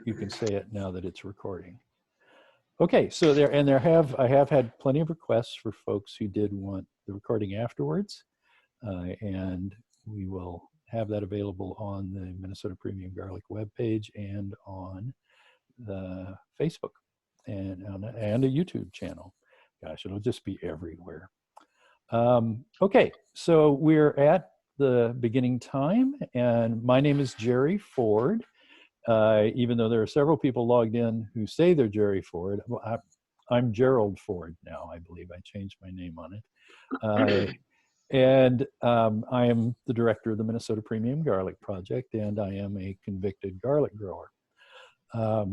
you can say it now that it's recording. Okay, so I have had plenty of requests for folks who did want the recording afterwards, and we will have that available on the Minnesota Premium Garlic webpage and on the Facebook and a YouTube channel. Gosh, it'll just be everywhere. Okay, so we're at the beginning time, and my name is Jerry Ford. Even though there are several people logged in who say they're Jerry Ford, I'm Gerald Ford now, I believe. I changed my name on it. And I am the director of the Minnesota Premium Garlic Project, and I am a convicted garlic grower. I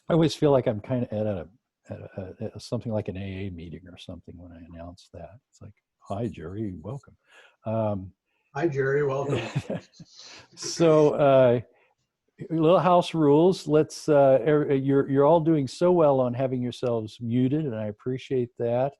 always feel like I'm kind of at something like an AA meeting or something when I announce that. It's like, hi, Jerry, welcome. Hi, Jerry, welcome. So, little house rules. Let's. You're all doing so well on having yourselves muted, and I appreciate that.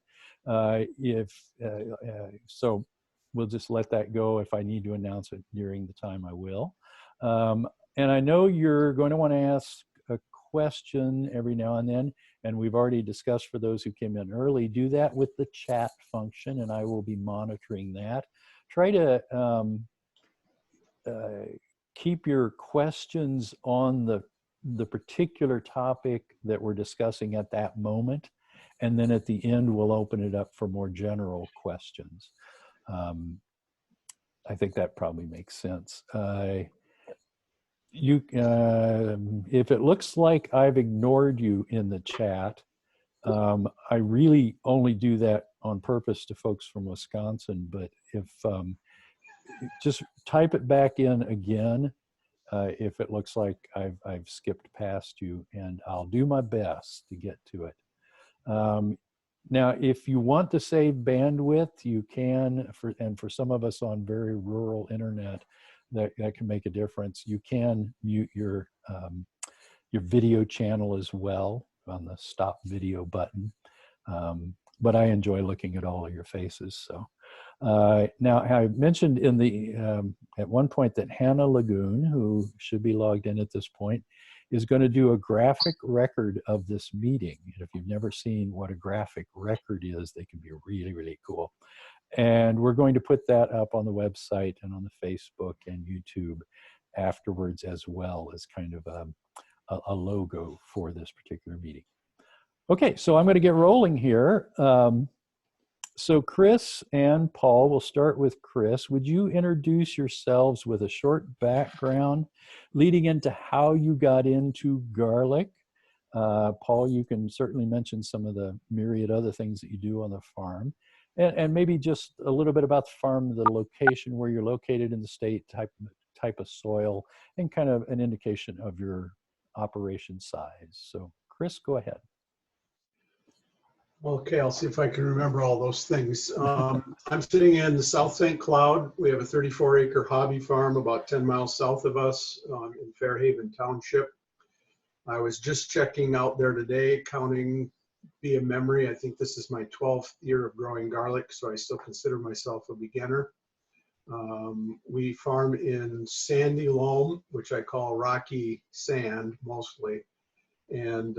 So, we'll just let that go. If I need to announce it during the time, I will. And I know you're going to want to ask a question every now and then, and we've already discussed for those who came in early, do that with the chat function, and I will be monitoring that. Try to keep your questions on the particular topic that we're discussing at that moment, and then at the end we'll open it up for more general questions. I think that probably makes sense. If it looks like I've ignored you in the chat, I really only do that on purpose to folks from Wisconsin, but if just type it back in again if it looks like I've skipped past you, and I'll do my best to get to it. Now, if you want to save bandwidth, you can, and for some of us on very rural internet, that can make a difference. You can mute your video channel as well on the stop video button. But I enjoy looking at all of your faces. So now I mentioned in the at one point that Hannah Lagoon, who should be logged in at this point, is going to do a graphic record of this meeting. And if you've never seen what a graphic record is, they can be really, really cool. And we're going to put that up on the website and on the Facebook and YouTube afterwards, as well as kind of a logo for this particular meeting. Okay, so I'm going to get rolling here. So Chris and Paul, we'll start with Chris. Would you introduce yourselves with a short background leading into how you got into garlic? Paul, you can certainly mention some of the myriad other things that you do on the farm. And maybe just a little bit about the farm, the location where you're located in the state, type of soil, and kind of an indication of your operation size. So Chris, go ahead. Okay, I'll see if I can remember all those things. I'm sitting in the South St. Cloud. We have a 34-acre hobby farm about 10 miles south of us in Fairhaven Township. I was just checking out there today, counting via memory. I think this is my 12th year of growing garlic, so I still consider myself a beginner. We farm in sandy loam, which I call rocky sand mostly, and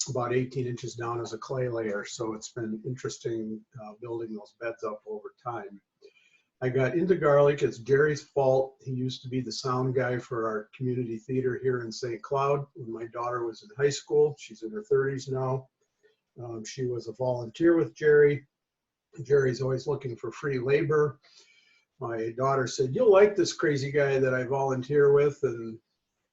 about 18 inches down is a clay layer. So it's been interesting building those beds up over time. I got into garlic. It's Jerry's fault. He used to be the sound guy for our community theater here in St. Cloud when my daughter was in high school. She's in her 30s now. She was a volunteer with Jerry. Jerry's always looking for free labor. My daughter said, "You'll like this crazy guy that I volunteer with." And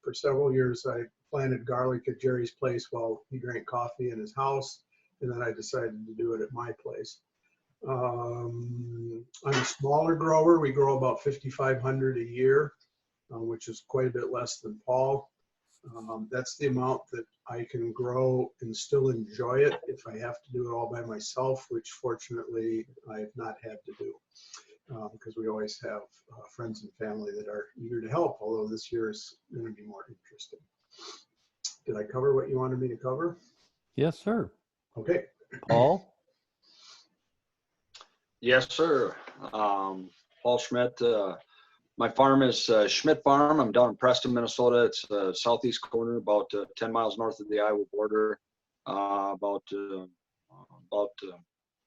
for several years, I planted garlic at Jerry's place while he drank coffee in his house. And then I decided to do it at my place. I'm a smaller grower. We grow about 5,500 a year, which is quite a bit less than Paul. That's the amount that I can grow and still enjoy it if I have to do it all by myself, which fortunately I have not had to do, because we always have friends and family that are eager to help, although this year is going to be more interesting. Did I cover what you wanted me to cover? Yes, sir. Okay. Paul? Yes, sir. Paul Schmidt, My farm is Schmidt Farm. I'm down in Preston, Minnesota. It's the southeast corner, about 10 miles north of the Iowa border, about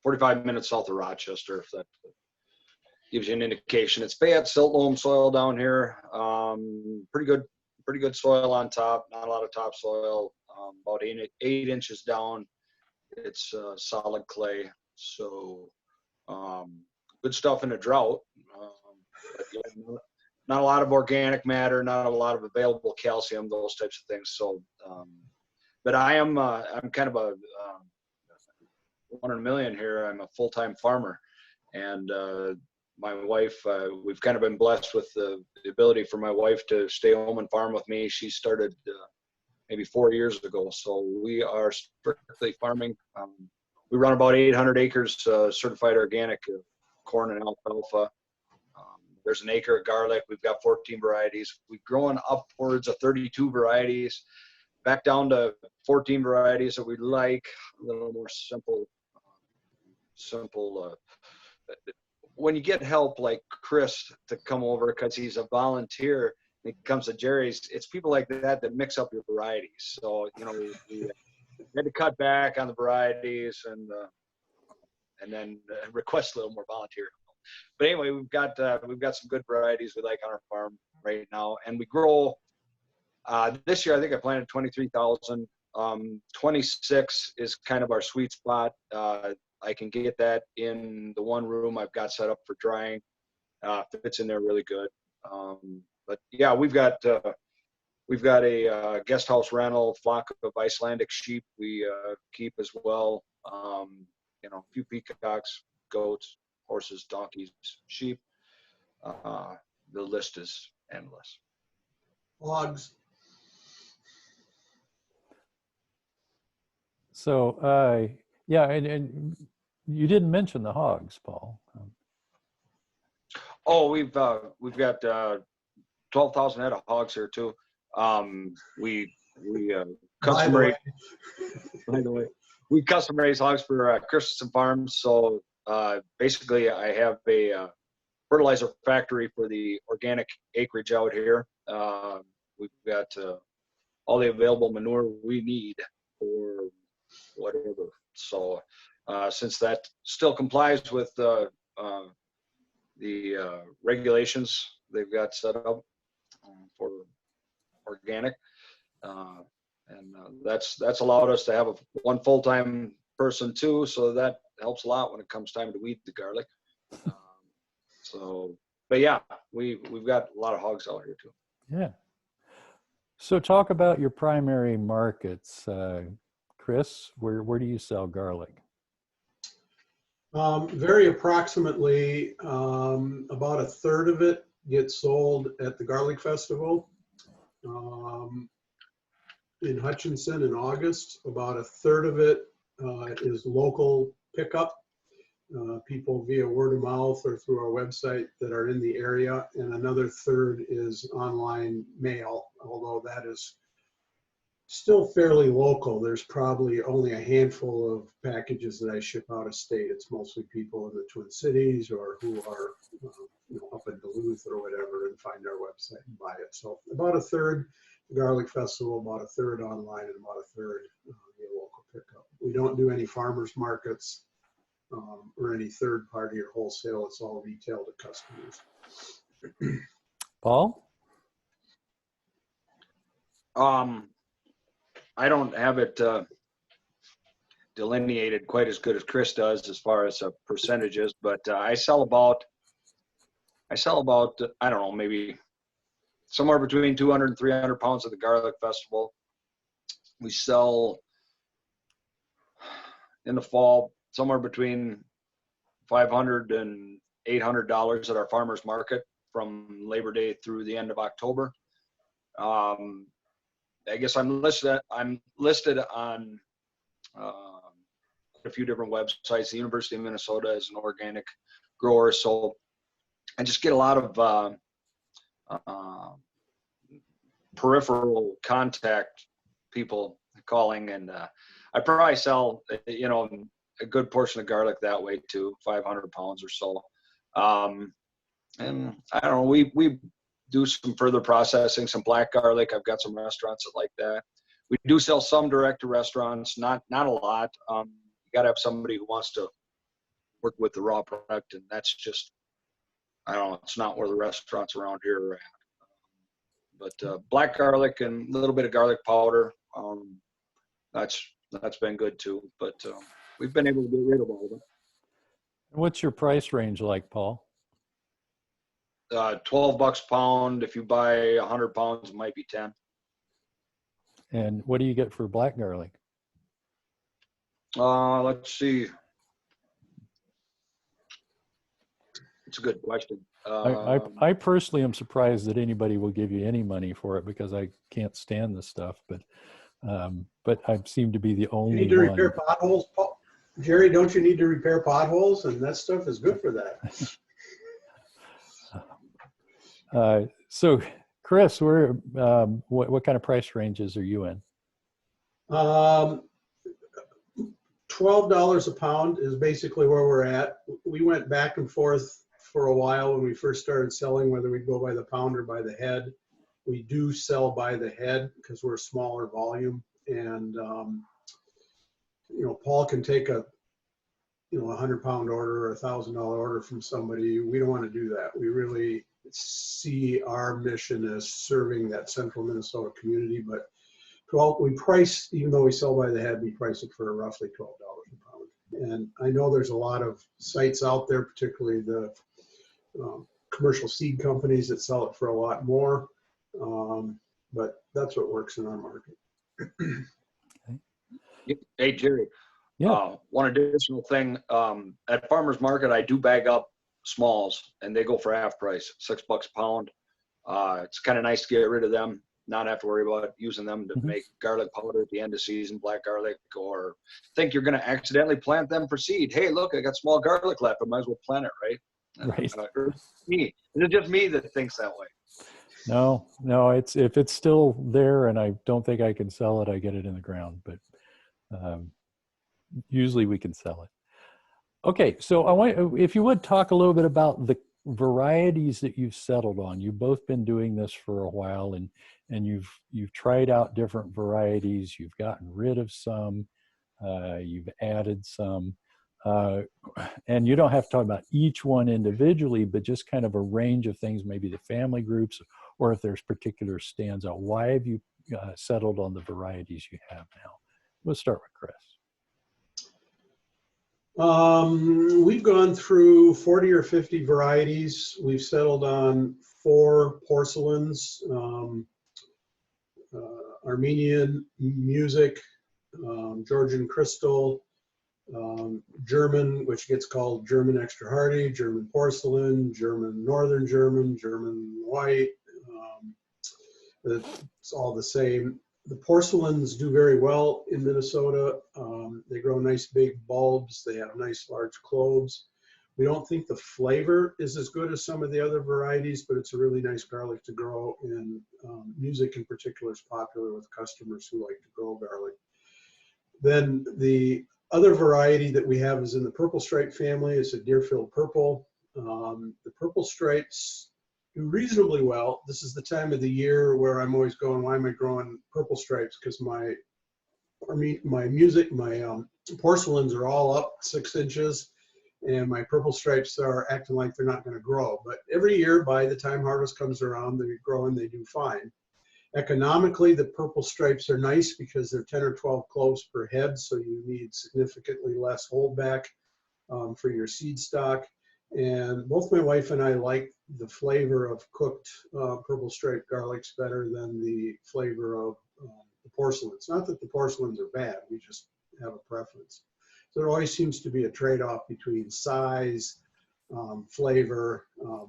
45 minutes south of Rochester, if that gives you an indication. It's bad silt loam soil down here. Pretty good soil on top, not a lot of topsoil. About 8 inches down, it's solid clay. So good stuff in a drought. But, yeah, not a lot of organic matter, not a lot of available calcium, those types of things. So, but I'm kind of a one in a million here. I'm a full-time farmer, and my wife, we've kind of been blessed with the ability for my wife to stay home and farm with me. She started maybe 4 years ago. So we are strictly farming. We run about 800 acres certified organic corn and alfalfa. There's an acre of garlic. We've got 14 varieties. We've grown upwards of 32 varieties, back down to 14 varieties that we like, a little more simple. When you get help like Chris to come over, because he's a volunteer, and he comes to Jerry's, it's people like that that mix up your varieties. So, you know, we had to cut back on the varieties and then request a little more volunteer. But anyway, we've got some good varieties we like on our farm right now, and we grow. This year, I think I planted 23,000. 26 is kind of our sweet spot. I can get that in the one room I've got set up for drying. Fits in there really good. But yeah, we've got a guest house rental, flock of Icelandic sheep we keep as well. You know, a few peacocks, goats, horses, donkeys, sheep. The list is endless. Logs. So, yeah, and you didn't mention the hogs, Paul. Oh, we've got 12,000 head of hogs here too. We custom raise. By the way, we custom raise hogs for Christensen Farms. So basically, I have a fertilizer factory for the organic acreage out here. We've got all the available manure we need for whatever. So since that still complies with the regulations they've got set up for organic, and that's allowed us to have one full-time person too. So that helps a lot when it comes time to weed the garlic. So, but yeah, we've got a lot of hogs out here too. Yeah. So talk about your primary markets. Chris, where do you sell garlic? Very approximately, about a third of it gets sold at the Garlic Festival in Hutchinson in August. About a third of it is local pickup, people via word of mouth or through our website that are in the area, and another third is online mail, although that is still fairly local. There's probably only a handful of packages that I ship out of state. It's mostly people in the Twin Cities or who are up in Duluth or whatever and find our website and buy it. So about a third the Garlic Festival, about a third online, and about a third via local pickup. We don't do any farmers markets or any third party or wholesale. It's all retail to customers. Paul? I don't have it delineated quite as good as Chris does as far as percentages, but I sell about I don't know, maybe somewhere between 200 and 300 pounds at the Garlic Festival. We sell in the fall somewhere between $500 and $800 at our farmers market from Labor Day through the end of October. I guess I'm listed on a few different websites. The University of Minnesota is an organic grower, so I just get a lot of peripheral contact people calling, and I probably sell a good portion of garlic that way too, 500 pounds or so. And I don't know, we do some further processing, some black garlic. I've got some restaurants that like that. We do sell some direct to restaurants, not a lot. You got to have somebody who wants to work with the raw product, and that's just, I don't know, it's not where the restaurants around here are at. But black garlic and a little bit of garlic powder, that's been good too. But we've been able to get rid of all of it. What's your price range like, Paul? $12 a pound. If you buy 100 pounds, it might be 10. And what do you get for black garlic? Let's see. It's a good question. I personally am surprised that anybody will give you any money for it because I can't stand the stuff. But I seem to be the only You need to one. repair potholes, Paul? Jerry, don't you need to repair potholes? And that stuff is good for that. So, Chris, what kind of price ranges are you in? $12 a pound is basically where we're at. We went back and forth for a while when we first started selling, whether we'd go by the pound or by the head. We do sell by the head because we're a smaller volume. And, Paul can take a 100-pound order or $1,000 order from somebody. We don't want to do that. We really see our mission as serving that central Minnesota community. But we price, even though we sell by the head, we price it for roughly $12 a pound. And I know there's a lot of sites out there, particularly the commercial seed companies that sell it for a lot more. But that's what works in our market. Hey, Jerry. Yeah. One additional thing, at farmer's market, I do bag up smalls and they go for half price, $6 a pound. It's kind of nice to get rid of them, not have to worry about using them to make garlic powder at the end of season, black garlic, or think you're going to accidentally plant them for seed. Hey, look, I got small garlic left. I might as well plant it, right? Right. Me. Is it just me that thinks that way? No, if it's still there and I don't think I can sell it, I get it in the ground, but usually we can sell it. Okay, so I want, if you would talk a little bit about the varieties that you've settled on. You've both been doing this for a while, and you've tried out different varieties. You've gotten rid of some, you've added some, and you don't have to talk about each one individually, but just kind of a range of things, maybe the family groups, or if there's particular stands out. Why have you settled on the varieties you have now? We'll start with Chris. We've gone through 40 or 50 varieties. We've settled on 4 porcelains, Armenian music, Georgian crystal, German, which gets called German extra hardy, German porcelain, German northern German, German white. It's all the same. The porcelains do very well in Minnesota. They grow nice big bulbs. They have nice large cloves. We don't think the flavor is as good as some of the other varieties, but it's a really nice garlic to grow, and music in particular is popular with customers who like to grow garlic. Then the other variety that we have is in the purple stripe family. It's a Deerfield purple. The purple stripes do reasonably well. This is the time of the year where I'm always going, why am I growing purple stripes? Because my porcelains are all up 6 inches, and my purple stripes are acting like they're not going to grow. But every year, by the time harvest comes around, they grow and they do fine. Economically, the purple stripes are nice because they're 10 or 12 cloves per head, so you need significantly less holdback for your seed stock. And both my wife and I like the flavor of cooked purple stripe garlics better than the flavor of the porcelains. Not that the porcelains are bad, we just have a preference. So there always seems to be a trade-off between size, flavor,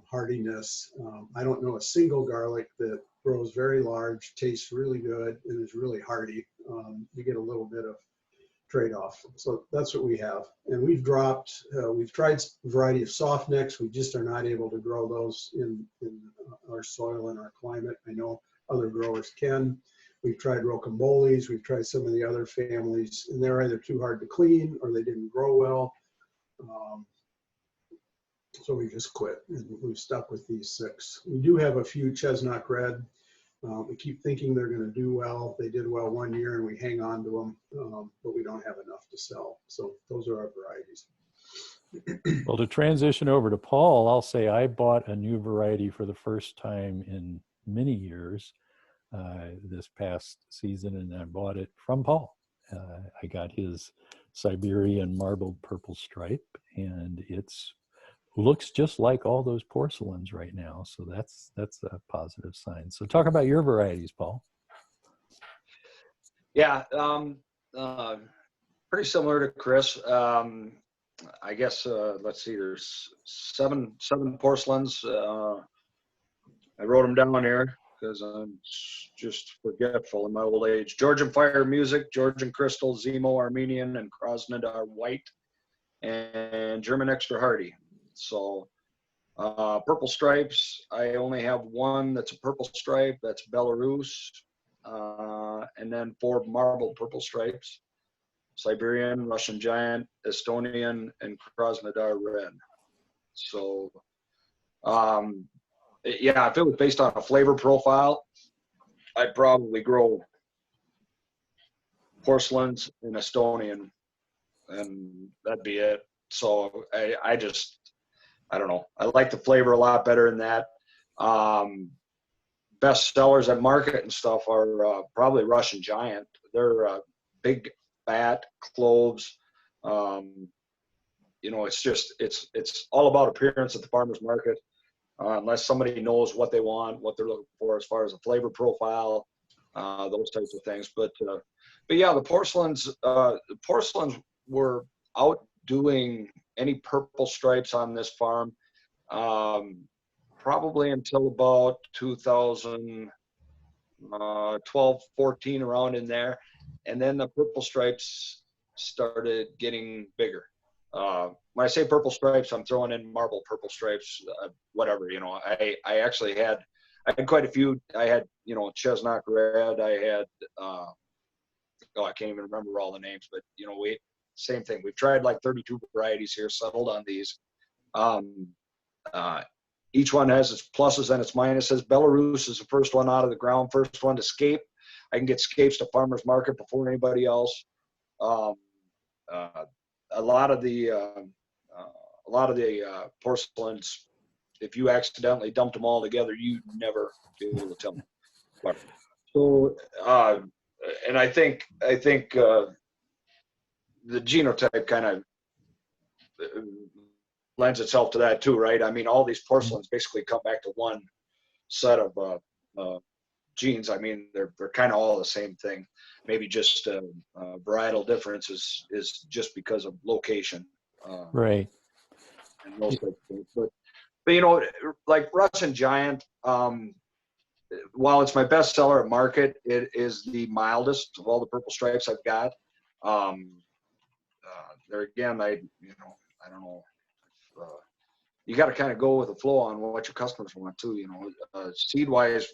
hardiness. I don't know a single garlic that grows very large, tastes really good, and is really hardy. You get a little bit of trade-off. So that's what we have. And we've tried a variety of soft necks. We just are not able to grow those in our soil and our climate. I know other growers can. We've tried rocamboles. We've tried some of the other families, and they're either too hard to clean or they didn't grow well. So we just quit, and we've stuck with these 6. We do have a few Chestnut Red. We keep thinking they're going to do well. They did well one year, and we hang on to them, but we don't have enough to sell. So those are our varieties. Well, to transition over to Paul, I'll say I bought a new variety for the first time in many years this past season, and I bought it from Paul. I got his Siberian marbled purple stripe, and it's looks just like all those porcelains right now. So that's a positive sign. So talk about your varieties, Paul. Yeah, pretty similar to Chris. I guess let's see. There's seven porcelains. I wrote them down here because I'm just forgetful in my old age. Georgian Fire Music, Georgian Crystal, Zemo Armenian, and Krasnodar White, and German Extra Hardy. So purple stripes, I only have one that's a purple stripe. That's Belarus, and then 4 marbled purple stripes. Siberian, Russian Giant, Estonian, and Krasnodar Red. So, yeah, if it was based on a flavor profile, I'd probably grow porcelains and Estonian, and that'd be it. So I don't know. I like the flavor a lot better than that. Best sellers at market and stuff are probably Russian Giant. They're big, fat cloves. You know, it's all about appearance at the farmer's market. Unless somebody knows what they want, what they're looking for as far as a flavor profile, those types of things. But yeah, the porcelains were outdoing any purple stripes on this farm probably until about 2012, 14, around in there. And then the purple stripes started getting bigger. When I say purple stripes, I'm throwing in marble purple stripes, whatever, you know. I actually had quite a few. I had, you know, Chestnut Red. I had, I can't even remember all the names, but, you know, same thing. We've tried like 32 varieties here, settled on these. Each one has its pluses and its minuses. Belarus is the first one out of the ground, first one to scape. I can get scapes to farmer's market before anybody else. A lot of the porcelains, if you accidentally dumped them all together, you'd never be able to tell them. But, so, and I think the genotype kind of lends itself to that too, right? I mean, all these porcelains basically come back to one set of genes. I mean, they're kind of all the same thing. Maybe just varietal difference is just because of location. Right. And those types of things. But you know, like Russian Giant, while it's my best seller at market, it is the mildest of all the purple stripes I've got. There again, I don't know. You got to kind of go with the flow on what your customers want too. You know, seed wise,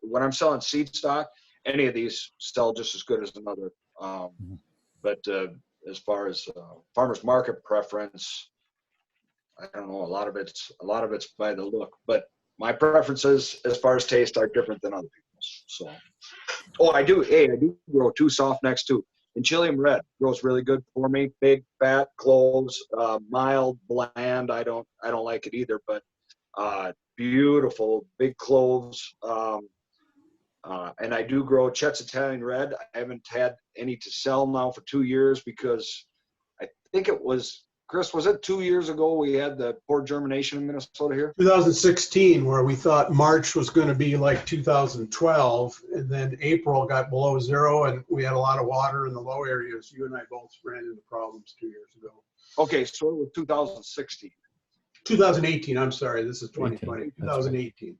when I'm selling seed stock, any of these sell just as good as another. But as far as farmers market preference, I don't know. A lot of it's by the look, but my preferences as far as taste are different than other people's. So, I do grow 2 soft necks too. And Chilean Red grows really good for me. Big, fat cloves, mild, bland. I don't like it either, but beautiful, big cloves. And I do grow Chet's Italian Red. I haven't had any to sell now for 2 years because I think it was, Chris, was it 2 years ago we had the poor germination in Minnesota here? 2016, where we thought March was going to be like 2012, and then April got below 0, and we had a lot of water in the low areas. You and I both ran into problems 2 years ago. Okay, so it was 2016. 2018, I'm sorry, this is 2020, 2018.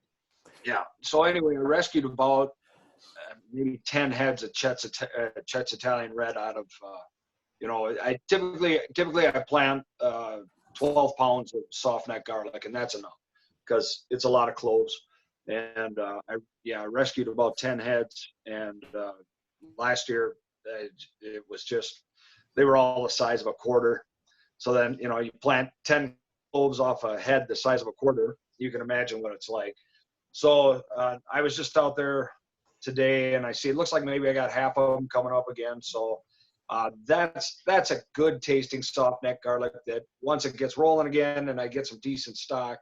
Yeah, so anyway, I rescued about maybe 10 heads of Chet's Italian Red out of, you know, I typically I plant 12 pounds of soft neck garlic, and that's enough because it's a lot of cloves. And I rescued about 10 heads, and last year it was just, they were all the size of a quarter. So then, you know, you plant 10 cloves off a head the size of a quarter, you can imagine what it's like. So I was just out there today, and I see it looks like maybe I got half of them coming up again. So that's a good tasting soft neck garlic that once it gets rolling again and I get some decent stock,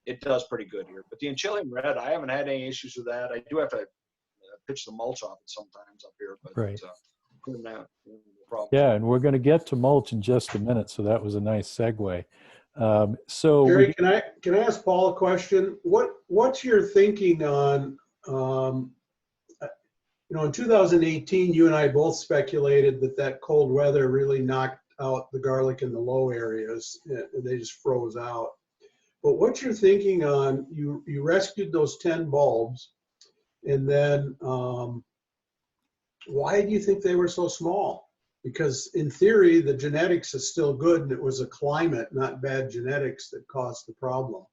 it does pretty good here. But the Anchilium Red, I haven't had any issues with that. I do have to pitch the mulch off it sometimes up here, but Right. other than that, no problem. Yeah, and we're going to get to mulch in just a minute, so that was a nice segue. So Jerry, can I ask Paul a question? What's your thinking on, in 2018, you and I both speculated that cold weather really knocked out the garlic in the low areas, and they just froze out. But what's your thinking on, you rescued those 10 bulbs, and then why do you think they were so small? Because in theory, the genetics is still good, and it was a climate, not bad genetics, that caused the problem.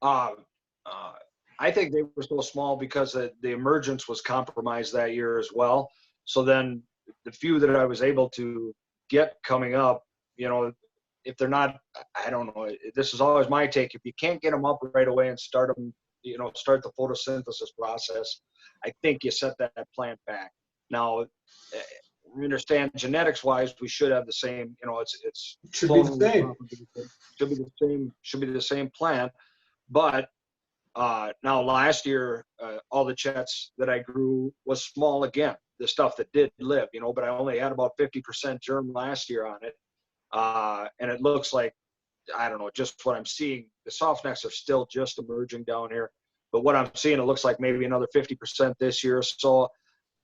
I think they were so small because the emergence was compromised that year as well. So then the few that I was able to get coming up, if they're not, I don't know, this is always my take. If you can't get them up right away and start them, start the photosynthesis process, I think you set that plant back. Now, we understand genetics wise, we should have the same, it's should be the same. Should be the same plant. But now last year, all the chets that I grew was small again, the stuff that did live, but I only had about 50% germ last year on it. And it looks like, I don't know, just what I'm seeing, the soft necks are still just emerging down here. But what I'm seeing, it looks like maybe another 50% this year. So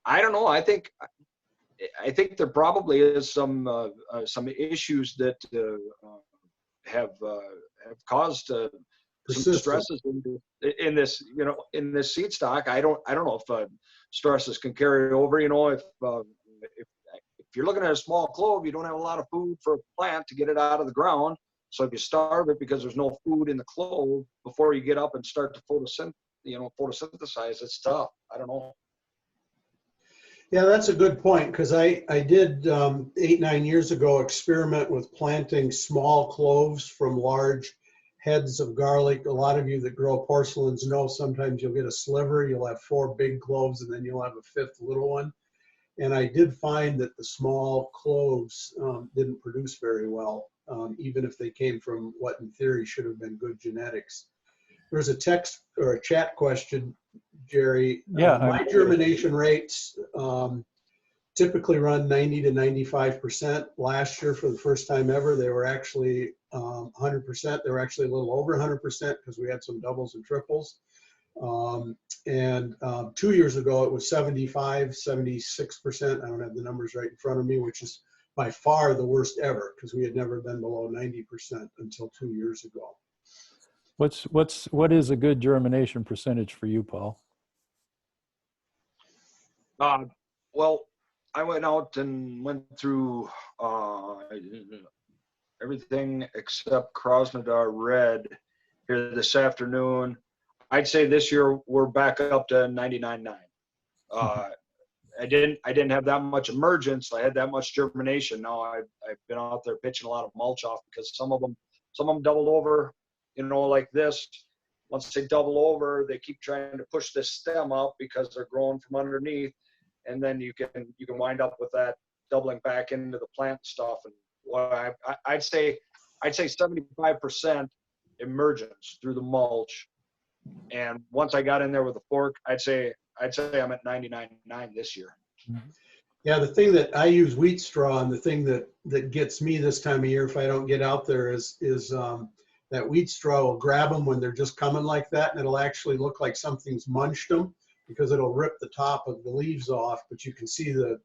I don't know. I think there probably is some issues that have caused some stresses in this, in this seed stock. I don't know if stresses can carry over. If you're looking at a small clove, you don't have a lot of food for a plant to get it out of the ground. So if you starve it because there's no food in the clove before you get up and start to photosynthesize, it's tough. I don't know. Yeah, that's a good point, because I did 8-9 years ago experiment with planting small cloves from large heads of garlic. A lot of you that grow porcelains know sometimes you'll get a sliver, you'll have 4 big cloves, and then you'll have a 5th little one. And I did find that the small cloves didn't produce very well, even if they came from what in theory should have been good genetics. There's a text or a chat question, Jerry. Yeah, my germination rates typically run 90 to 95%. Last year, for the first time ever, they were actually 100%. They were actually a little over 100% because we had some doubles and triples. And 2 years ago, it was 75, 76%. I don't have the numbers right in front of me, which is by far the worst ever, because we had never been below 90% until 2 years ago. What is a good germination percentage for you, Paul? Well, I went out and went through everything except Krasnodar Red here this afternoon. I'd say this year we're back up to 99.9. I didn't have that much emergence. I had that much germination. Now I've been out there pitching a lot of mulch off, because some of them doubled over, like this. Once they double over, they keep trying to push this stem up because they're growing from underneath, and then you can wind up with that doubling back into the plant stuff. And well, I'd say 75% emergence through the mulch. And once I got in there with a fork, I'd say I'm at 99.9 this year. Yeah, the thing that I use wheat straw, and the thing that gets me this time of year if I don't get out there is that wheat straw will grab them when they're just coming like that, and it'll actually look like something's munched them, because it'll rip the top of the leaves off, but you can see the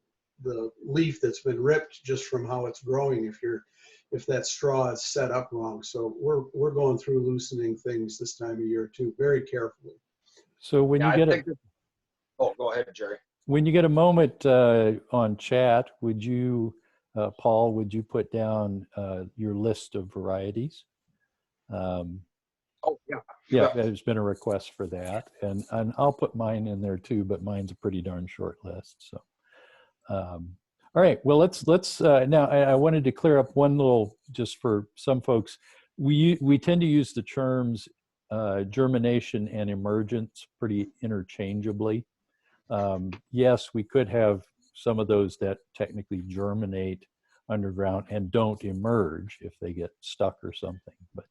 leaf that's been ripped just from how it's growing if that straw is set up wrong. So we're going through loosening things this time of year too, very carefully. So when you get go ahead, Jerry. When you get a moment on chat, would you, Paul, would you put down your list of varieties? Yeah, there's been a request for that, and I'll put mine in there too, but mine's a pretty darn short list. So All right. Well, let's now. I wanted to clear up one little, just for some folks. We tend to use the terms germination and emergence pretty interchangeably. Yes, we could have some of those that technically germinate underground and don't emerge if they get stuck or something. But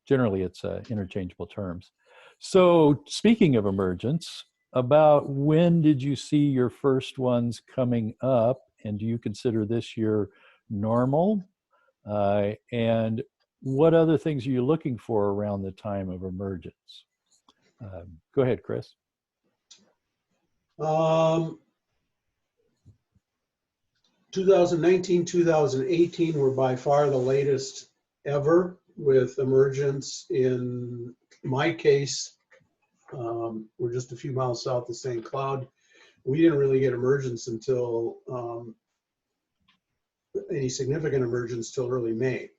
generally, it's interchangeable terms. So, speaking of emergence, about when did you see your first ones coming up, and do you consider this year normal? And what other things are you looking for around the time of emergence? Go ahead, Chris. 2019, 2018 were by far the latest ever with emergence. In my case, we're just a few miles south of St. Cloud. We didn't really get emergence until any significant emergence till early May.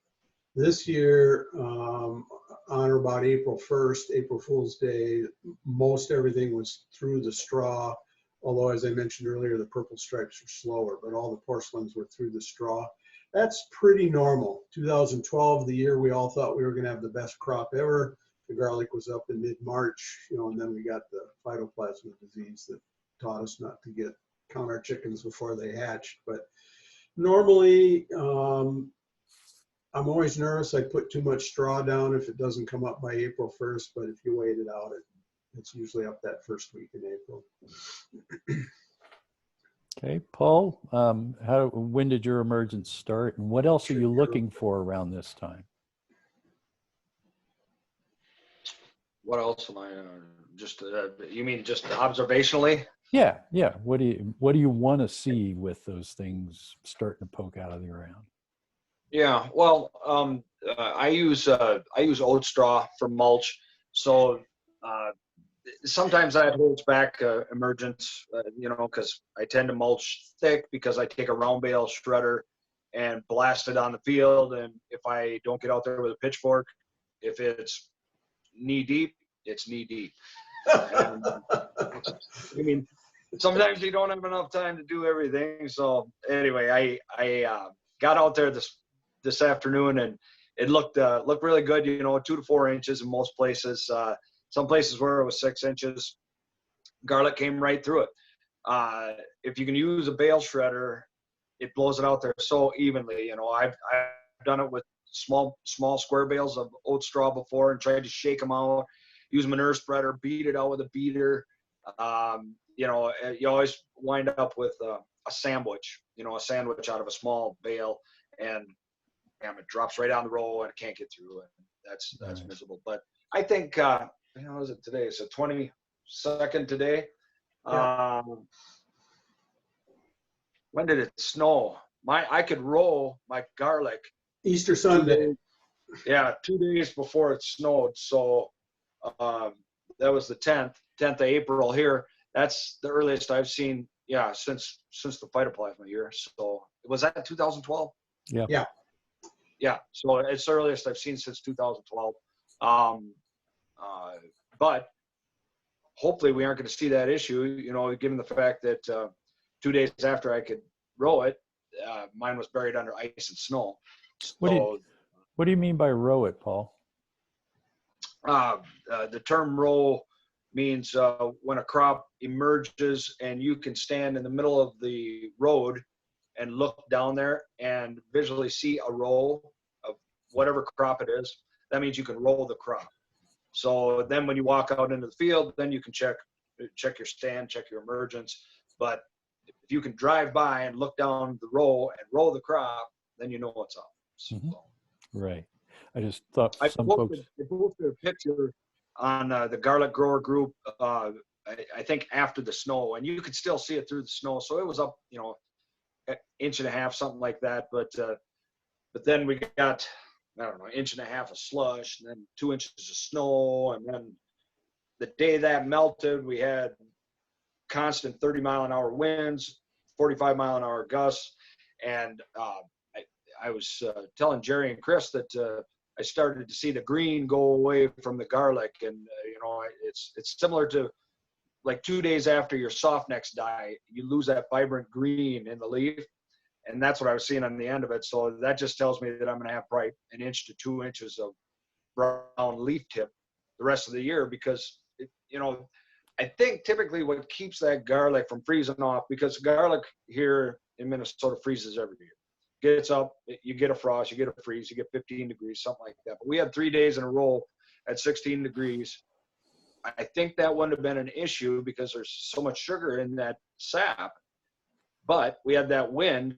This year, on or about April 1st, April Fool's Day, most everything was through the straw. Although, as I mentioned earlier, the purple stripes are slower, but all the porcelains were through the straw. That's pretty normal. 2012, the year we all thought we were going to have the best crop ever. The garlic was up in mid-March, and then we got the phytoplasma disease that taught us not to count our chickens before they hatched. But normally, I'm always nervous. I put too much straw down if it doesn't come up by April 1st, but if you wait it out, it's usually up that first week in April. Okay, Paul, when did your emergence start, and what else are you looking for around this time? What else am I just? You mean just observationally? Yeah. What do you want to see with those things starting to poke out of the ground? Yeah. Well, I use oat straw for mulch, so sometimes that holds back emergence, because I tend to mulch thick because I take a round bale shredder and blast it on the field. And if I don't get out there with a pitchfork, if it's knee deep, it's knee deep. And, I mean, sometimes you don't have enough time to do everything. So anyway, I got out there this afternoon, and it looked really good. 2 to 4 inches in most places. Some places where it was 6 inches, garlic came right through it. If you can use a bale shredder, it blows it out there so evenly. I've done it with small square bales of oat straw before and tried to shake them out, use manure spreader, beat it out with a beater. You always wind up with a sandwich, a sandwich out of a small bale, and it drops right on the row and it can't get through it. That's nice. Miserable. But I think, is it today? It's the 22nd today. Yeah. When did it snow? I could roll my garlic Easter Sunday. 2 days before it snowed. So that was the 10th of April here. That's the earliest I've seen, since the phytoplasma year. So was that 2012? Yeah. Yeah. So it's the earliest I've seen since 2012. But hopefully we aren't going to see that issue, given the fact that 2 days after I could row it, mine was buried under ice and snow. So, what do you mean by row it, Paul? The term row means when a crop emerges and you can stand in the middle of the road and look down there and visually see a row of whatever crop it is. That means you can roll the crop. So then when you walk out into the field, then you can check your stand, check your emergence. But if you can drive by and look down the row and roll the crop, then you know what's up. So, Right. I just thought I some folks. I posted a picture on the Garlic Grower group, I think after the snow, and you could still see it through the snow. So it was up, an inch and a half, something like that. But then we got, an inch and a half of slush, and then 2 inches of snow. And then the day that melted, we had constant 30-mile-an-hour winds, 45-mile-an-hour gusts. And I was telling Jerry and Chris that I started to see the green go away from the garlic. And, it's similar to like 2 days after your soft necks die, you lose that vibrant green in the leaf. And that's what I was seeing on the end of it. So that just tells me that I'm going to have probably 1 inch to 2 inches of brown leaf tip the rest of the year, because I think typically what keeps that garlic from freezing off, because garlic here in Minnesota freezes every year. Gets up, you get a frost, you get a freeze, you get 15 degrees, something like that. But we had 3 days in a row at 16 degrees. I think that wouldn't have been an issue because there's so much sugar in that sap. But we had that wind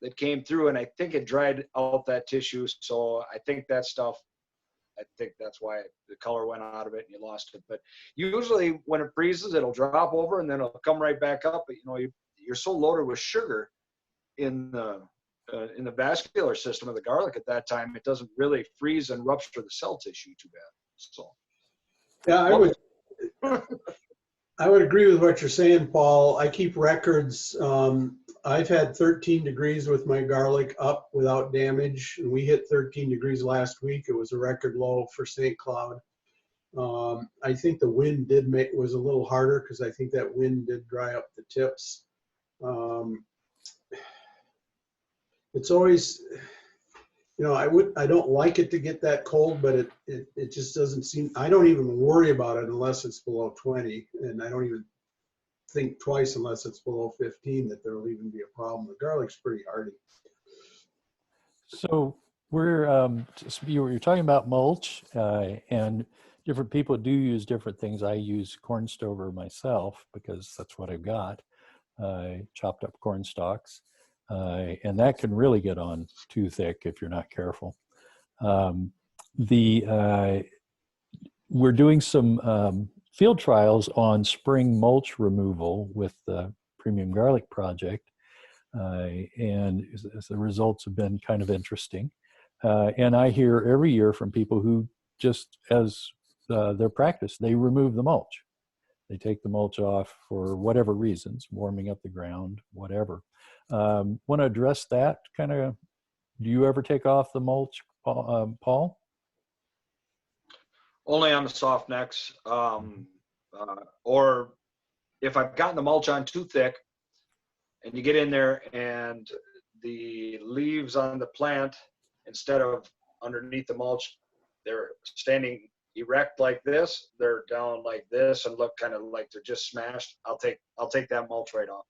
that came through, and I think it dried out that tissue. So I think that stuff, I think that's why the color went out of it and you lost it. But usually when it freezes, it'll drop over and then it'll come right back up. But you're so loaded with sugar in the vascular system of the garlic at that time, it doesn't really freeze and rupture the cell tissue too bad. So yeah, I would agree with what you're saying, Paul. I keep records. I've had 13 degrees with my garlic up without damage. And we hit 13 degrees last week. It was a record low for St. Cloud. I think the wind was a little harder because I think that wind did dry up the tips. It's always, I don't like it to get that cold, but it just doesn't seem, I don't even worry about it unless it's below 20. And I don't even think twice unless it's below 15 that there'll even be a problem. The garlic's pretty hardy. So you're talking about mulch, and different people do use different things. I use corn stover myself because that's what I've got, chopped up corn stalks. And that can really get on too thick if you're not careful. We're doing some field trials on spring mulch removal with the Premium Garlic Project, and the results have been kind of interesting. And I hear every year from people who just as their practice, they remove the mulch. They take the mulch off for whatever reasons, warming up the ground, whatever. Want to address that kind of, do you ever take off the mulch, Paul? only on the soft necks, or if I've gotten the mulch on too thick and you get in there and the leaves on the plant, instead of underneath the mulch, they're standing erect like this, they're down like this and look kind of like they're just smashed, I'll take that mulch right off.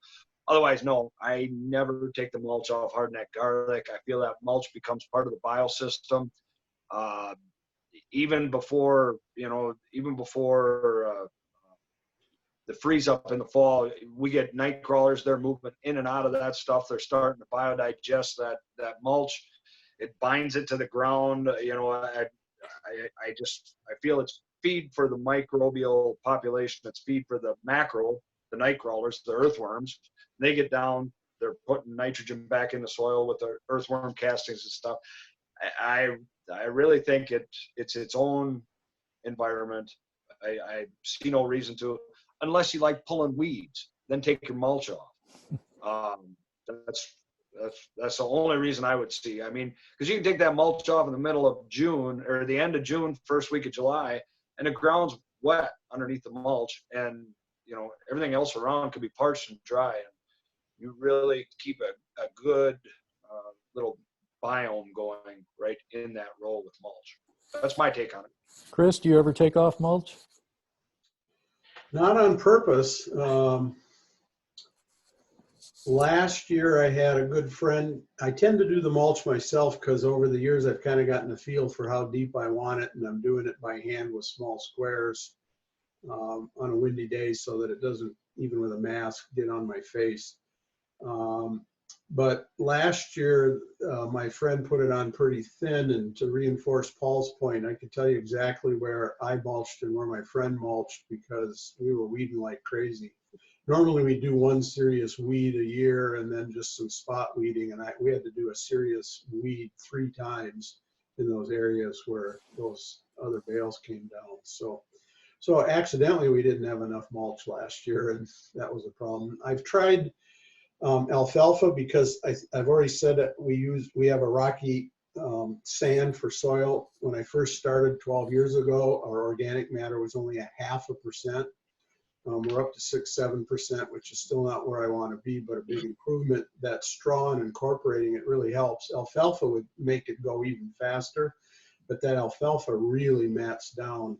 Otherwise, no, I never take the mulch off hardneck garlic. I feel that mulch becomes part of the biosystem. Even before the freeze up in the fall, we get night crawlers. They're moving in and out of that stuff. They're starting to biodigest that mulch. It binds it to the ground. I feel it's feed for the microbial population. It's feed for the macro, the night crawlers, the earthworms. They get down, they're putting nitrogen back in the soil with the earthworm castings and stuff. I really think it's its own environment. I see no reason to, unless you like pulling weeds, then take your mulch off. That's the only reason I would see. I mean, because you can take that mulch off in the middle of June or the end of June, first week of July, and the ground's wet underneath the mulch, and everything else around could be parched and dry. And you really keep a good little biome going right in that row with mulch. That's my take on it. Chris, do you ever take off mulch? Not on purpose. Last year I had a good friend. I tend to do the mulch myself because over the years I've kind of gotten a feel for how deep I want it, and I'm doing it by hand with small squares on a windy day so that it doesn't, even with a mask, get on my face. But last year, my friend put it on pretty thin, and to reinforce Paul's point, I could tell you exactly where I mulched and where my friend mulched because we were weeding like crazy. Normally we do one serious weed a year and then just some spot weeding, and we had to do a serious weed 3 times in those areas where those other bales came down. So accidentally we didn't have enough mulch last year, and that was a problem. I've tried alfalfa because I've already said that we have a rocky sand for soil. When I first started 12 years ago, our organic matter was only 0.5%. We're up to 6-7%, which is still not where I want to be, but a big improvement. That straw and incorporating it really helps. Alfalfa would make it go even faster, but that alfalfa really mats down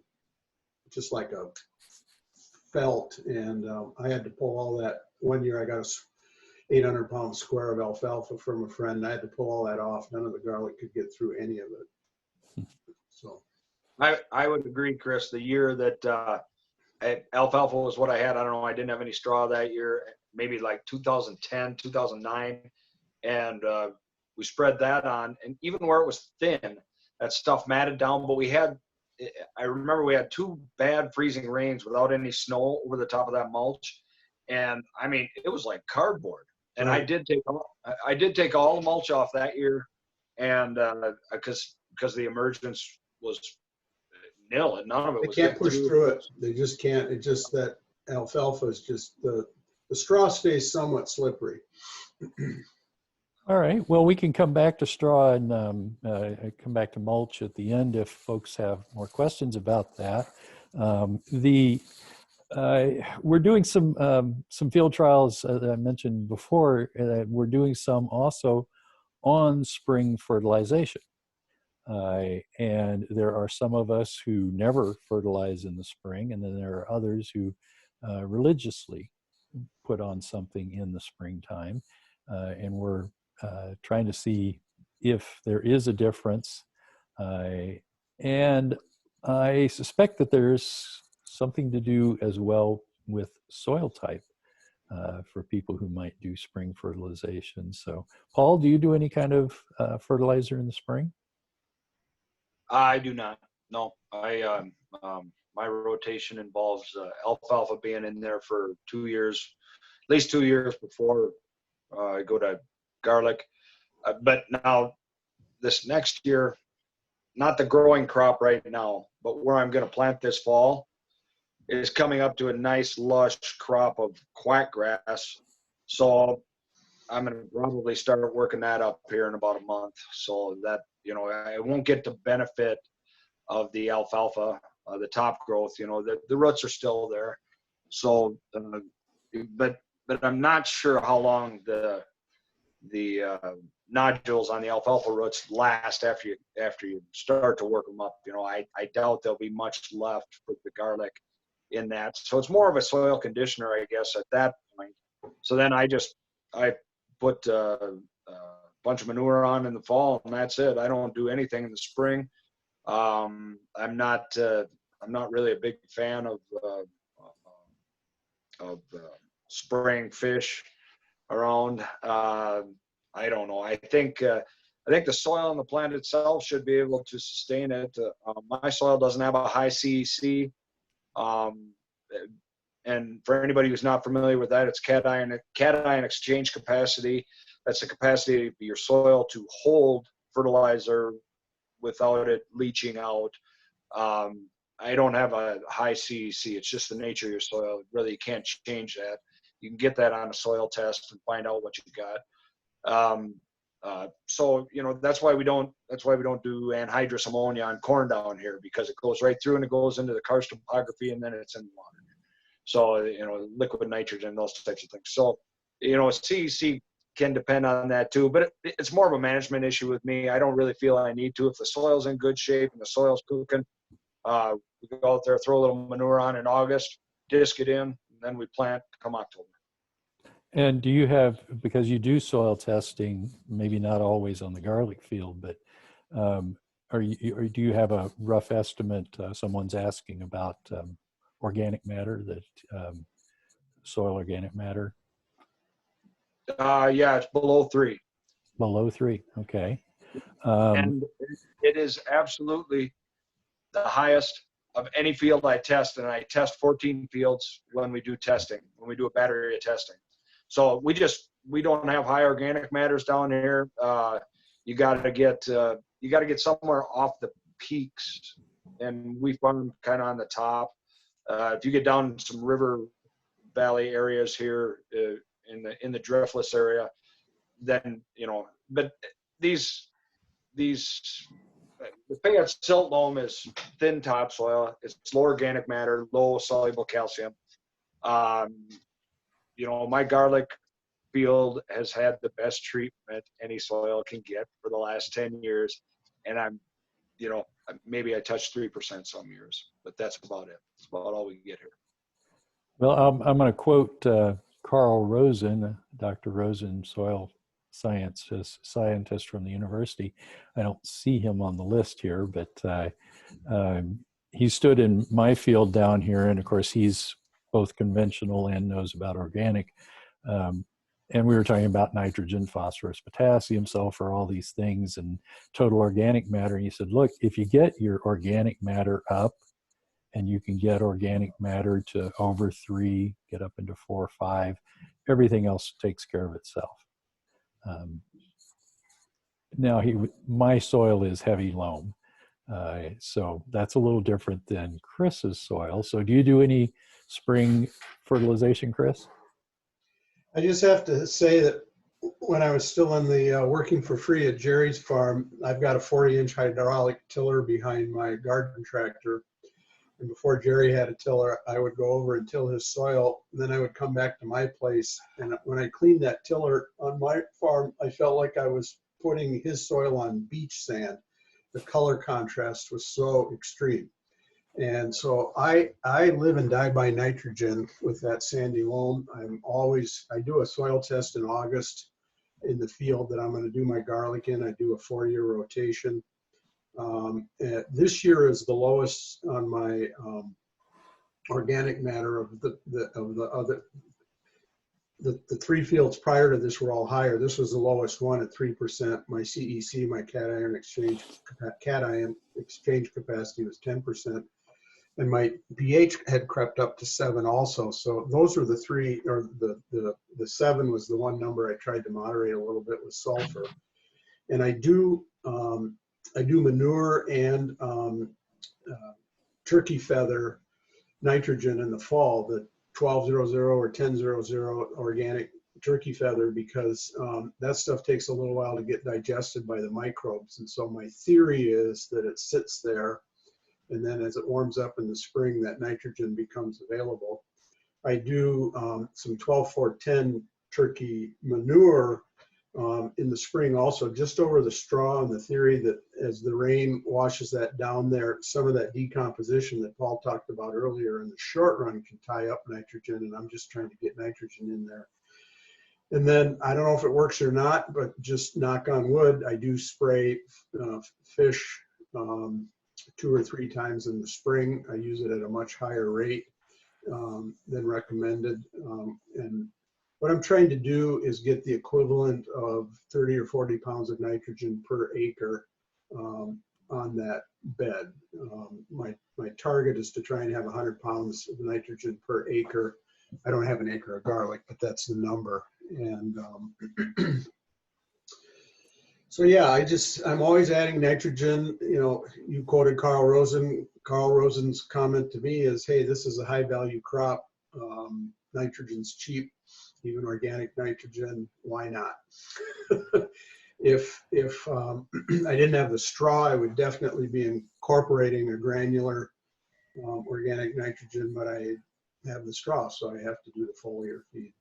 just like a felt. And I had to pull all that. One year I got a 800-pound square of alfalfa from a friend. I had to pull all that off. None of the garlic could get through any of it. So I would agree, Chris. The year that alfalfa was what I had, I don't know, I didn't have any straw that year, maybe like 2010, 2009. And we spread that on, and even where it was thin, that stuff matted down. But I remember we had 2 bad freezing rains without any snow over the top of that mulch. And I mean, it was like cardboard. And right. I did take all the mulch off that year. And because the emergence was nil, and none of it They was can't getting push through it. They just can't. It just, that alfalfa is just, the straw stays somewhat slippery. All right. Well, we can come back to straw and come back to mulch at the end if folks have more questions about that. We're doing some field trials that I mentioned before. We're doing some also on spring fertilization. And there are some of us who never fertilize in the spring, and then there are others who religiously put on something in the springtime. And we're trying to see if there is a difference. And I suspect that there's something to do as well with soil type for people who might do spring fertilization. So, Paul, do you do any kind of fertilizer in the spring? I do not. No, my rotation involves alfalfa being in there for 2 years, at least 2 years before I go to garlic. But now this next year, not the growing crop right now, but where I'm going to plant this fall is coming up to a nice lush crop of quackgrass. So I'm going to probably start working that up here in about a month, so that, I won't get the benefit of the alfalfa, the top growth. The roots are still there. So, but I'm not sure how long the nodules on the alfalfa roots last after you start to work them up. I doubt there'll be much left for the garlic in that. So it's more of a soil conditioner, I guess, at that point. So then I put a bunch of manure on in the fall, and that's it. I don't do anything in the spring. I'm not really a big fan of spraying fish around. I don't know. I think the soil on the plant itself should be able to sustain it. My soil doesn't have a high CEC. And for anybody who's not familiar with that, it's cation exchange capacity. That's the capacity of your soil to hold fertilizer without it leaching out. I don't have a high CEC. It's just the nature of your soil. Really, you can't change that. You can get that on a soil test and find out what you got. So that's why we don't do anhydrous ammonia on corn down here, because it goes right through and it goes into the karst topography and then it's in the water. So liquid nitrogen, those types of things. So CEC can depend on that too, but it's more of a management issue with me. I don't really feel I need to. If the soil's in good shape and the soil's cooking, we go out there, throw a little manure on in August, disc it in, and then we plant come October. And do you have, because you do soil testing, maybe not always on the garlic field, but or do you have a rough estimate? Someone's asking about organic matter, soil organic matter. Yeah, it's below 3. Below 3, okay. And it is absolutely the highest of any field I test, and I test 14 fields when we do testing, when we do a battery of testing. So we don't have high organic matters down here. You got to get somewhere off the peaks, and we farm kind of on the top. If you get down some river valley areas here in the driftless area, then But the Fayette silt loam is thin topsoil. It's low organic matter, low soluble calcium. You know, my garlic field has had the best treatment any soil can get for the last 10 years. And I'm, you know, maybe I touched 3% some years, but that's about it. That's about all we get here. Well, I'm going to quote Carl Rosen, Dr. Rosen, soil scientist from the university. I don't see him on the list here, but he stood in my field down here, and of course he's both conventional and knows about organic. And we were talking about nitrogen, phosphorus, potassium, sulfur, all these things, and total organic matter. And he said, look, if you get your organic matter up, and you can get organic matter to over 3, get up into 4 or 5, everything else takes care of itself. Now, my soil is heavy loam, so that's a little different than Chris's soil. So do you do any spring fertilization, Chris? I just have to say that when I was still in the working for free at Jerry's farm, I've got a 40-inch hydraulic tiller behind my garden tractor. And before Jerry had a tiller, I would go over and till his soil. And then I would come back to my place. And when I cleaned that tiller on my farm, I felt like I was putting his soil on beach sand. The color contrast was so extreme. And so I live and die by nitrogen with that sandy loam. I do a soil test in August in the field that I'm going to do my garlic in. I do a 4-year rotation. This year is the lowest on my organic matter of the 3 fields prior to this were all higher. This was the lowest one at 3%. My CEC, my cation exchange capacity was 10%. And my pH had crept up to 7 also. So those are the 3, or the 7 was the one number I tried to moderate a little bit with sulfur. And I do manure and turkey feather nitrogen in the fall, the 1200 or 1000 organic turkey feather, because that stuff takes a little while to get digested by the microbes. And so my theory is that it sits there, and then as it warms up in the spring, that nitrogen becomes available. I do some 12-4-10 turkey manure in the spring also, just over the straw, and the theory that as the rain washes that down there, some of that decomposition that Paul talked about earlier in the short run can tie up nitrogen, and I'm just trying to get nitrogen in there. And then I don't know if it works or not, but just knock on wood, I do spray fish 2 or 3 times in the spring. I use it at a much higher rate than recommended. And what I'm trying to do is get the equivalent of 30 or 40 pounds of nitrogen per acre on that bed. My target is to try and have 100 pounds of nitrogen per acre. I don't have an acre of garlic, but that's the number. And so yeah, I'm always adding nitrogen. You know, you quoted Carl Rosen. Carl Rosen's comment to me is, hey, this is a high value crop. Nitrogen's cheap, even organic nitrogen, why not? If I didn't have the straw, I would definitely be incorporating a granular organic nitrogen, but I have the straw, so I have to do the foliar feed.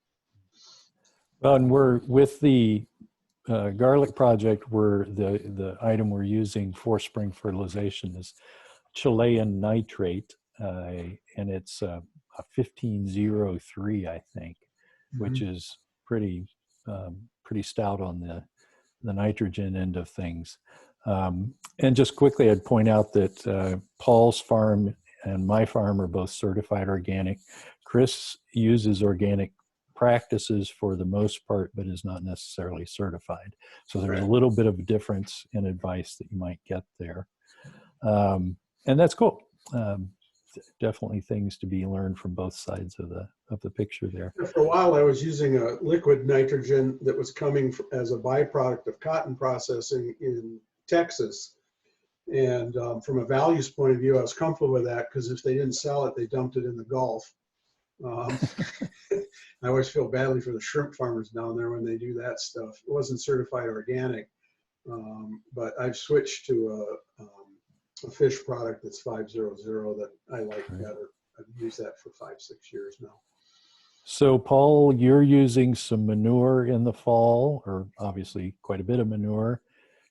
Well, and we're with the garlic project, where the item we're using for spring fertilization is Chilean nitrate, and it's a 1503, I think, which is pretty stout on the nitrogen end of things. And just quickly, I'd point out that Paul's farm and my farm are both certified organic. Chris uses organic practices for the most part, but is not necessarily certified. So there's a little bit of a difference in advice that you might get there. And that's cool. Definitely things to be learned from both sides of the picture there. For a while, I was using a liquid nitrogen that was coming as a byproduct of cotton processing in Texas. And from a values point of view, I was comfortable with that, because if they didn't sell it, they dumped it in the Gulf. I always feel badly for the shrimp farmers down there when they do that stuff. It wasn't certified organic, but I've switched to a fish product that's 500 that I like better. I've used that for 5-6 years now. So Paul, you're using some manure in the fall, or obviously quite a bit of manure.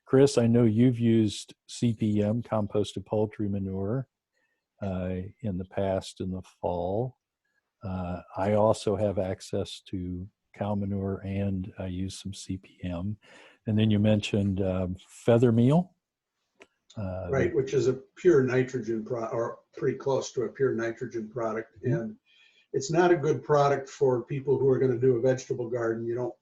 Chris, I know you've used CPM, composted poultry manure, in the past in the fall. I also have access to cow manure and I use some CPM. And then you mentioned feather meal. Right, which is a pure nitrogen or pretty close to a pure nitrogen product. And it's not a good product for people who are going to do a vegetable garden. You don't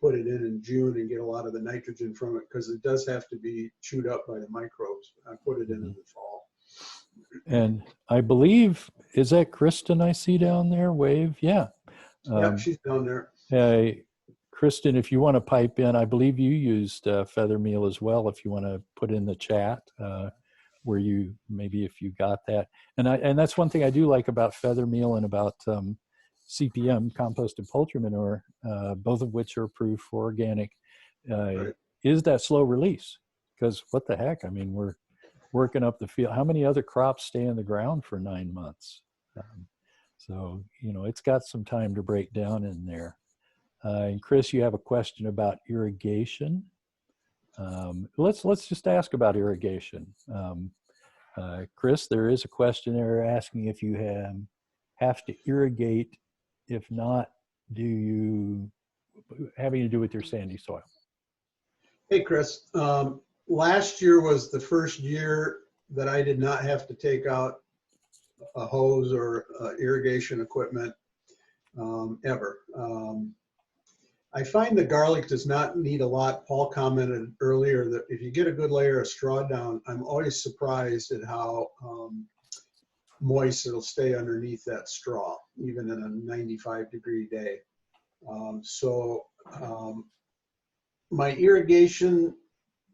put it in June and get a lot of the nitrogen from it because it does have to be chewed up by the microbes. I put it in the fall. And I believe, is that Kristen I see down there? Wave? Yeah. Yeah, she's down there. Kristen, if you want to pipe in, I believe you used feather meal as well. If you want to put in the chat where you, maybe if you got that. And that's one thing I do like about feather meal and about CPM, composted poultry manure, both of which are approved for organic, Right. is that slow release. Because what the heck, I mean, we're working up the field. How many other crops stay in the ground for 9 months? So, you know, it's got some time to break down in there. And Chris, you have a question about irrigation. Let's just ask about irrigation. Chris, there is a question there asking if you have to irrigate. If not, do you, having to do with your sandy soil? Hey, Chris. Last year was the first year that I did not have to take out a hose or irrigation equipment ever. I find the garlic does not need a lot. Paul commented earlier that if you get a good layer of straw down, I'm always surprised at how moist it'll stay underneath that straw, even in a 95-degree day. My irrigation,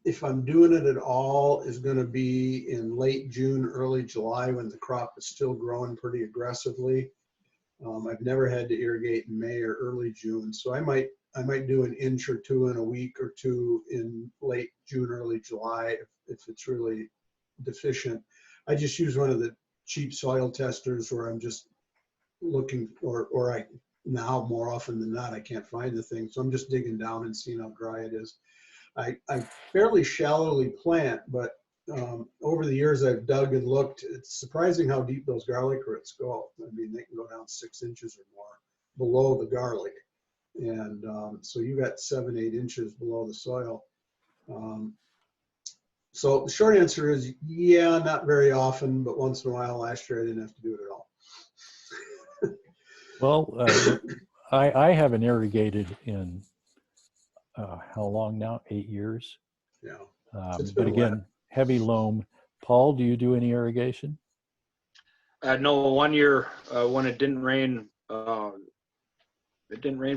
if I'm doing it at all, is going to be in late June, early July when the crop is still growing pretty aggressively. I've never had to irrigate in May or early June, so I might do an inch or two in a week or two in late June, early July if it's really deficient. I just use one of the cheap soil testers where I'm just looking, or I now more often than not I can't find the thing, so I'm just digging down and seeing how dry it is. I fairly shallowly plant, but over the years I've dug and looked. It's surprising how deep those garlic roots go. I mean, they can go down 6 inches or more below the garlic. And so you got 7, 8 inches below the soil. So the short answer is, yeah, not very often, but once in a while. Last year I didn't have to do it at all. Well, I haven't irrigated in how long now? 8 years. Yeah. But again, heavy loam. Paul, do you do any irrigation? No, 1 year when it didn't rain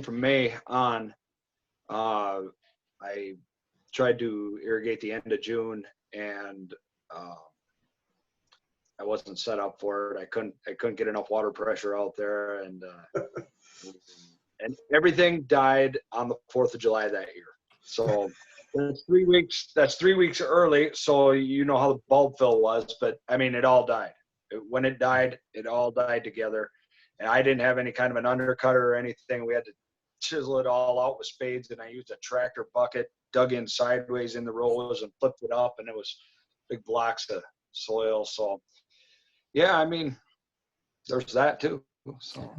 from May on. I tried to irrigate the end of June, and I wasn't set up for it. I couldn't get enough water pressure out there, and everything died on the 4th of July that year. So that's 3 weeks. That's 3 weeks early. So you know how the bulb fill was, but I mean, it all died. When it died, it all died together. And I didn't have any kind of an undercutter or anything. We had to chisel it all out with spades, and I used a tractor bucket, dug in sideways in the rows and flipped it up, and it was big blocks of soil. So yeah, I mean, there's that too. So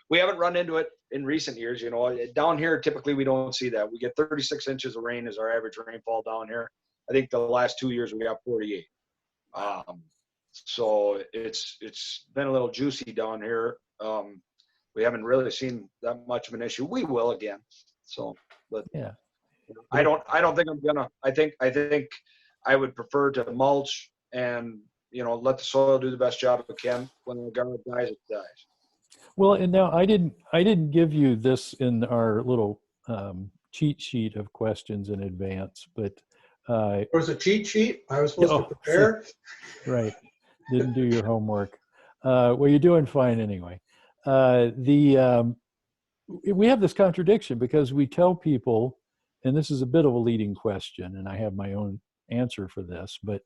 we haven't run into it in recent years. You know, down here typically we don't see that. We get 36 inches of rain as our average rainfall down here. I think the last 2 years we got 48. So it's been a little juicy down here. We haven't really seen that much of an issue. We will again. So, but yeah, I don't think I'm gonna. I think I would prefer to mulch and, you know, let the soil do the best job it can. When the garlic dies, it dies. Well, and now I didn't give you this in our little cheat sheet of questions in advance, but It was a cheat sheet. I was supposed to prepare. Right. Didn't do your homework. Well, you're doing fine anyway. We have this contradiction because we tell people, and this is a bit of a leading question, and I have my own answer for this, but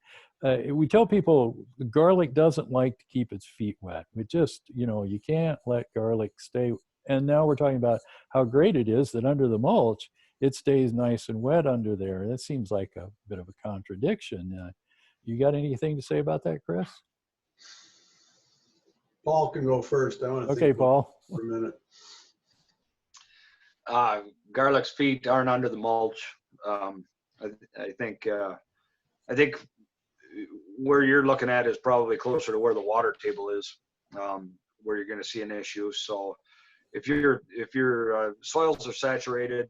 we tell people garlic doesn't like to keep its feet wet. It just, you can't let garlic stay. And now we're talking about how great it is that under the mulch, it stays nice and wet under there. That seems like a bit of a contradiction. You got anything to say about that, Chris? Paul can go first. I want to Okay, think Paul. for a minute. Garlic's feet aren't under the mulch. I think where you're looking at is probably closer to where the water table is, where you're going to see an issue. So if your soils are saturated,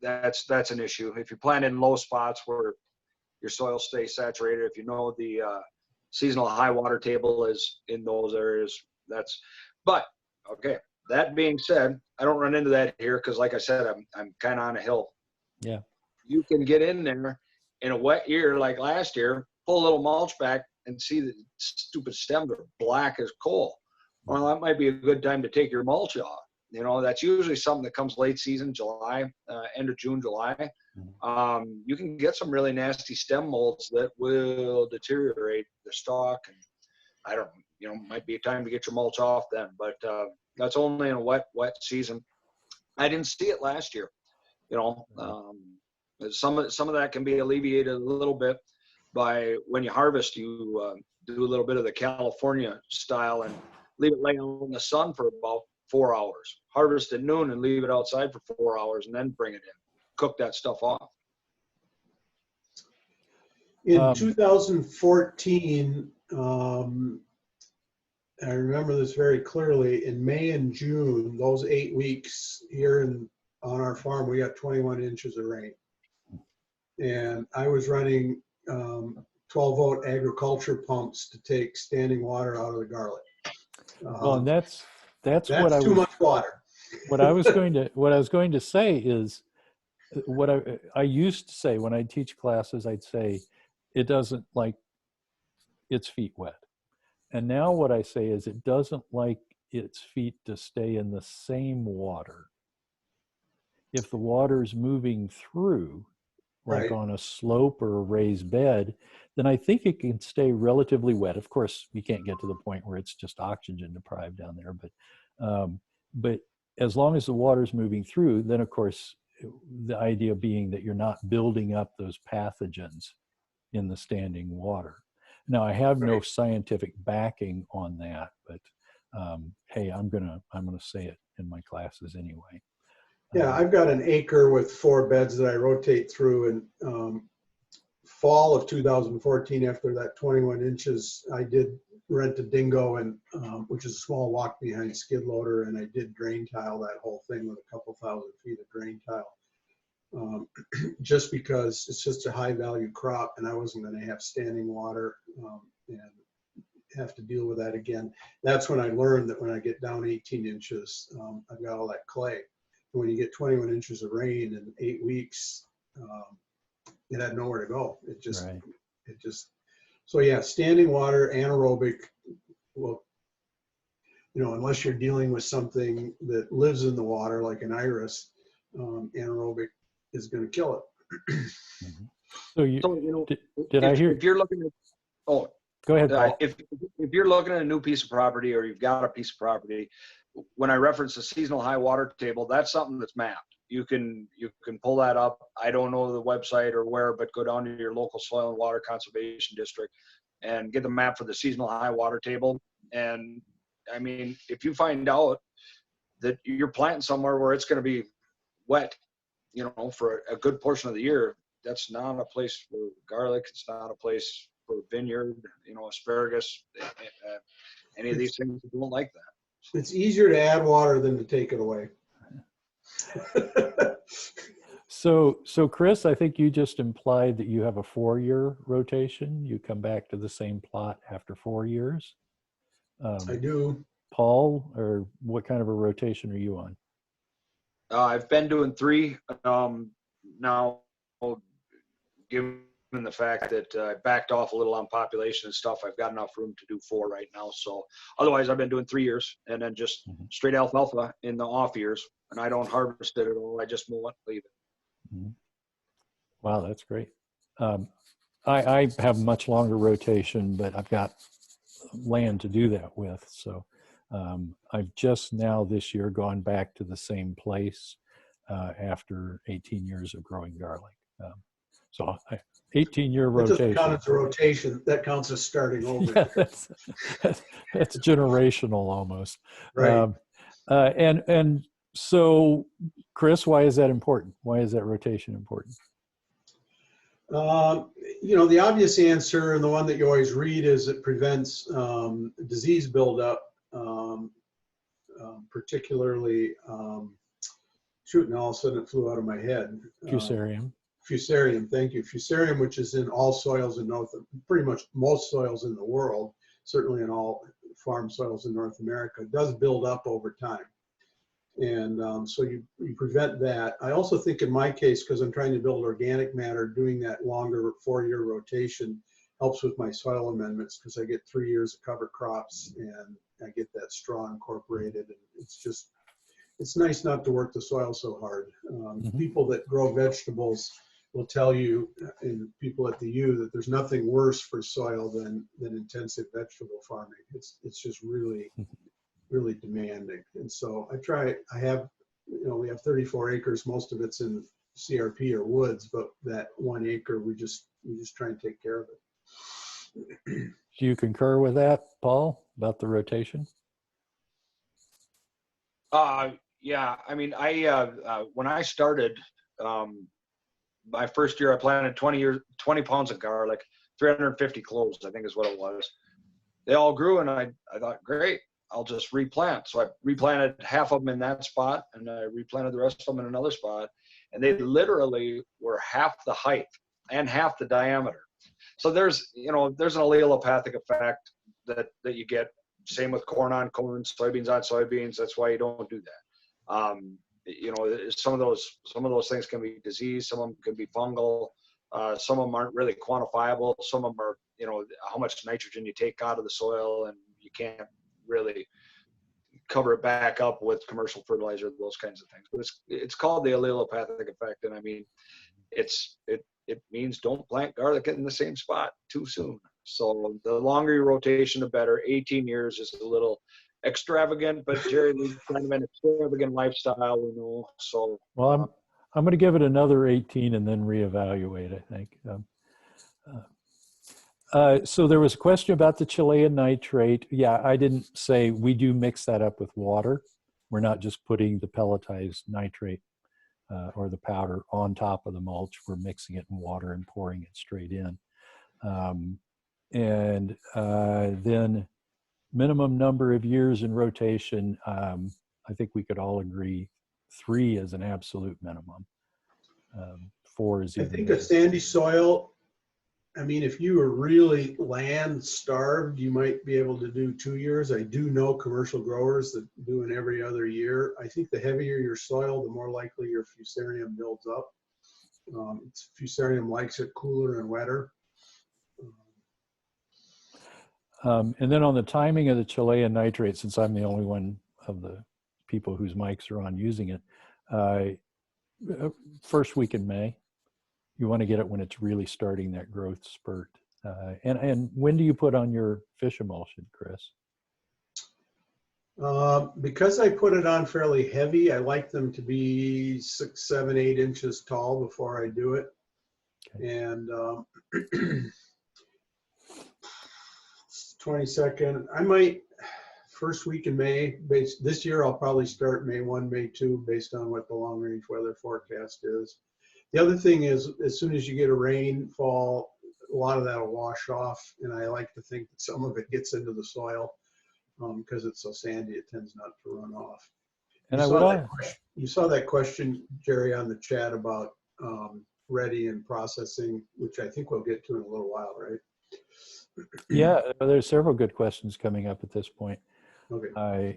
that's an issue. If you plant in low spots where your soil stays saturated, if you know the seasonal high water table is in those areas, but okay. That being said, I don't run into that here because, like I said, I'm kind of on a hill. Yeah. You can get in there in a wet year like last year, pull a little mulch back and see the stupid stems are black as coal. Well, that might be a good time to take your mulch off. That's usually something that comes late season, July, end of June, July. You can get some really nasty stem molds that will deteriorate the stalk. And I don't know, might be a time to get your mulch off then, but that's only in a wet season. I didn't see it last year. Some of that can be alleviated a little bit by when you harvest, you do a little bit of the California style and leave it laying out in the sun for about 4 hours. Harvest at noon and leave it outside for 4 hours and then bring it in. Cook that stuff off. In 2014, I remember this very clearly. In May and June, those 8 weeks here on our farm, we got 21 inches of rain. And I was running 12-volt agriculture pumps to take standing water out of the garlic. Well, and that's what too much water. What I was going to say is what I used to say when I teach classes. I'd say it doesn't like its feet wet. And now what I say is it doesn't like its feet to stay in the same water. If the water's moving through, like on a slope or a raised bed, then I think it can stay relatively wet. Of course, you can't get to the point where it's just oxygen deprived down there, but as long as the water's moving through, then of course, the idea being that you're not building up those pathogens in the standing water. Now, I have no scientific backing on that, but hey, I'm gonna say it in my classes anyway. Yeah, I've got an acre with 4 beds that I rotate through. And fall of 2014, after that 21 inches, I did rent a dingo, and which is a small walk behind skid loader, and I did drain tile that whole thing with a couple thousand feet of drain tile. Just because it's just a high value crop and I wasn't going to have standing water and have to deal with that again. That's when I learned that when I get down 18 inches, I've got all that clay. And when you get 21 inches of rain in 8 weeks, it had nowhere to go. It just, so yeah, standing water, anaerobic, well, unless you're dealing with something that lives in the water, like an iris, anaerobic is going to kill it. So did I hear? If you're looking at, go ahead, Paul. If you're looking at a new piece of property or you've got a piece of property, when I reference the seasonal high water table, that's something that's mapped. You can pull that up. I don't know the website or where, but go down to your local soil and water conservation district and get the map for the seasonal high water table. And I mean, if you find out that you're planting somewhere where it's going to be wet, for a good portion of the year, that's not a place for garlic. It's not a place for vineyard, asparagus, any of these things don't like that. It's easier to add water than to take it away. So Chris, I think you just implied that you have a 4-year rotation. You come back to the same plot after 4 years. I do. Paul, or what kind of a rotation are you on? I've been doing 3 now, given the fact that I backed off a little on population and stuff. I've got enough room to do 4 right now. So otherwise I've been doing 3 years and then just straight alfalfa in the off years, and I don't harvest it at all. I just mow it, leave it. Wow, that's great. I have much longer rotation, but I've got land to do that with. So I've just now this year gone back to the same place after 18 years of growing garlic. So 18-year That doesn't rotation. count as a rotation. That counts as starting over. Yeah, that's generational almost. Right. And so, Chris, why is that important? Why is that rotation important? The obvious answer, and the one that you always read, is it prevents disease buildup, particularly, shoot, now all of a sudden it flew out of my head. Fusarium. Fusarium, thank you. Fusarium, which is in all soils in pretty much most soils in the world, certainly in all farm soils in North America, does build up over time. And so you prevent that. I also think in my case, because I'm trying to build organic matter, doing that longer 4-year rotation helps with my soil amendments, because I get 3 years of cover crops and I get that straw incorporated. And it's nice not to work the soil so hard. People that grow vegetables will tell you, and people at the U, that there's nothing worse for soil than intensive vegetable farming. It's just really demanding. And so we have 34 acres, most of it's in CRP or woods, but that 1 acre, we just try and take care of it. Do you concur with that, Paul, about the rotation? Yeah, I mean, when I started, my first year I planted 20 pounds of garlic, 350 cloves, I think is what it was. They all grew, and I thought, great, I'll just replant. So I replanted half of them in that spot, and I replanted the rest of them in another spot. And they literally were half the height and half the diameter. So there's an allelopathic effect that you get. Same with corn on corn, soybeans on soybeans. That's why you don't do that. Some of those things can be disease. Some of them can be fungal. Some of them aren't really quantifiable. Some of them are, how much nitrogen you take out of the soil, and you can't really cover it back up with commercial fertilizer, those kinds of things. But it's called the allelopathic effect, and I mean, it means don't plant garlic in the same spot too soon. So the longer your rotation, the better. 18 years is a little extravagant, but Jerry leads kind of an extravagant lifestyle, we know. So well, I'm going to give it another 18 and then reevaluate, I think. So there was a question about the Chilean nitrate. Yeah, I didn't say we do mix that up with water. We're not just putting the pelletized nitrate or the powder on top of the mulch. We're mixing it in water and pouring it straight in. Then minimum number of years in rotation, I think we could all agree 3 is an absolute minimum. 4 is even. I think a sandy soil, I mean, if you were really land starved, you might be able to do 2 years. I do know commercial growers that do it every other year. I think the heavier your soil, the more likely your fusarium builds up. Fusarium likes it cooler and wetter. And then on the timing of the Chilean nitrate, since I'm the only one of the people whose mics are on using it, first week in May. You want to get it when it's really starting that growth spurt. And when do you put on your fish emulsion, Chris? Because I put it on fairly heavy, I like them to be 6, 7, 8 inches tall before I do it. Okay. And 22nd, I might, first week in May, this year I'll probably start May 1, May 2, based on what the long range weather forecast is. The other thing is, as soon as you get a rainfall, a lot of that will wash off, and I like to think that some of it gets into the soil because it's so sandy, it tends not to run off. And you saw that question, Jerry, on the chat about ready and processing, which I think we'll get to in a little while, right? Yeah, there's several good questions coming up at this point. Okay.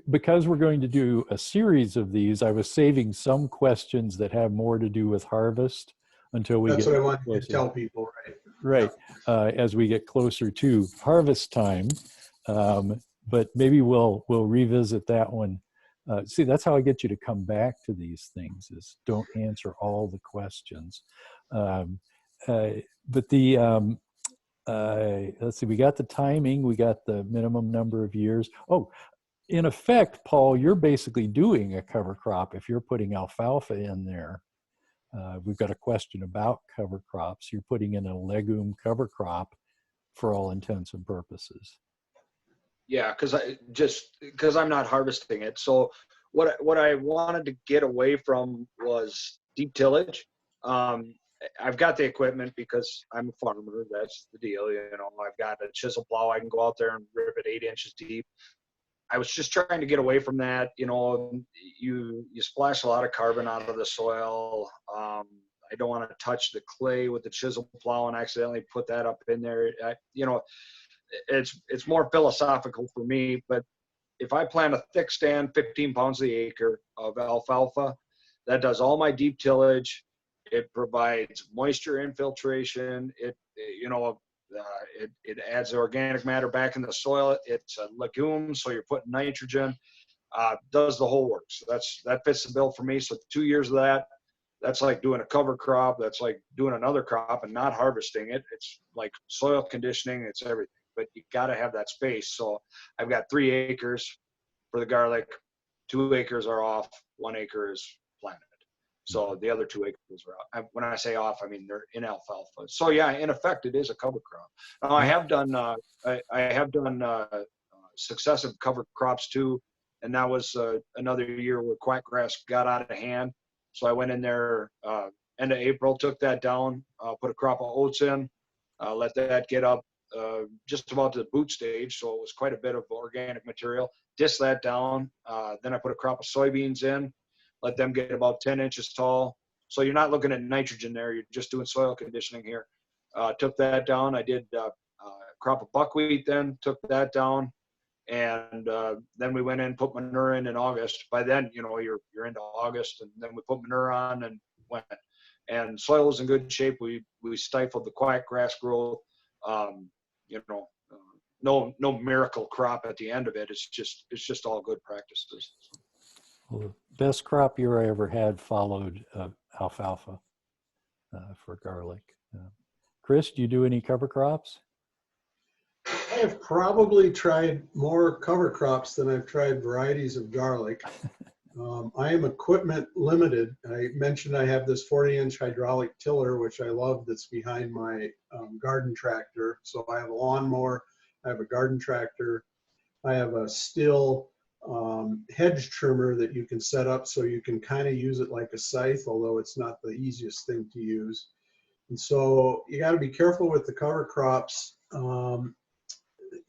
Because we're going to do a series of these, I was saving some questions that have more to do with harvest until we That's get what I wanted closer. to tell people, right? Right, as we get closer to harvest time. But maybe we'll revisit that one See, that's how I get you to come back to these things, is don't answer all the questions. But the, let's see, we got the timing, we got the minimum number of years. Oh, in effect, Paul, you're basically doing a cover crop if you're putting alfalfa in there. We've got a question about cover crops. You're putting in a legume cover crop for all intents and purposes. Yeah, because I'm not harvesting it. So what I wanted to get away from was deep tillage. I've got the equipment because I'm a farmer. That's the deal. You know, I've got a chisel plow. I can go out there and rip it 8 inches deep. I was just trying to get away from that. You know, you splash a lot of carbon out of the soil. I don't want to touch the clay with the chisel plow and accidentally put that up in there. You know, it's more philosophical for me. But if I plant a thick stand, 15 pounds the acre of alfalfa, that does all my deep tillage. It provides moisture infiltration. It adds the organic matter back in the soil. It's a legume, so you're putting nitrogen. Does the whole works. That fits the bill for me. So 2 years of that, that's like doing a cover crop. That's like doing another crop and not harvesting it. It's like soil conditioning. It's everything. But you got to have that space. So I've got 3 acres for the garlic. 2 acres are off. 1 acre is planted. So the other 2 acres are out. When I say off, I mean they're in alfalfa. So yeah, in effect, it is a cover crop. Now I have done successive cover crops too, and that was another year where quackgrass got out of hand. So I went in there end of April, took that down, put a crop of oats in, let that get up just about to the boot stage. So it was quite a bit of organic material. Disc that down. Then I put a crop of soybeans in. Let them get about 10 inches tall. So you're not looking at nitrogen there. You're just doing soil conditioning here. Took that down. I did a crop of buckwheat then, took that down. And then we went in, put manure in August. By then, you know, you're into August. And then we put manure on and went. And soil was in good shape. We stifled the quackgrass growth. No miracle crop at the end of it. It's just all good practices. Well, the best crop year I ever had followed alfalfa for garlic. Chris, do you do any cover crops? I have probably tried more cover crops than I've tried varieties of garlic. I am equipment limited. I mentioned I have this 40-inch hydraulic tiller, which I love, that's behind my garden tractor. So I have a lawnmower, I have a garden tractor, I have a still hedge trimmer that you can set up so you can kind of use it like a scythe, although it's not the easiest thing to use. And so you got to be careful with the cover crops.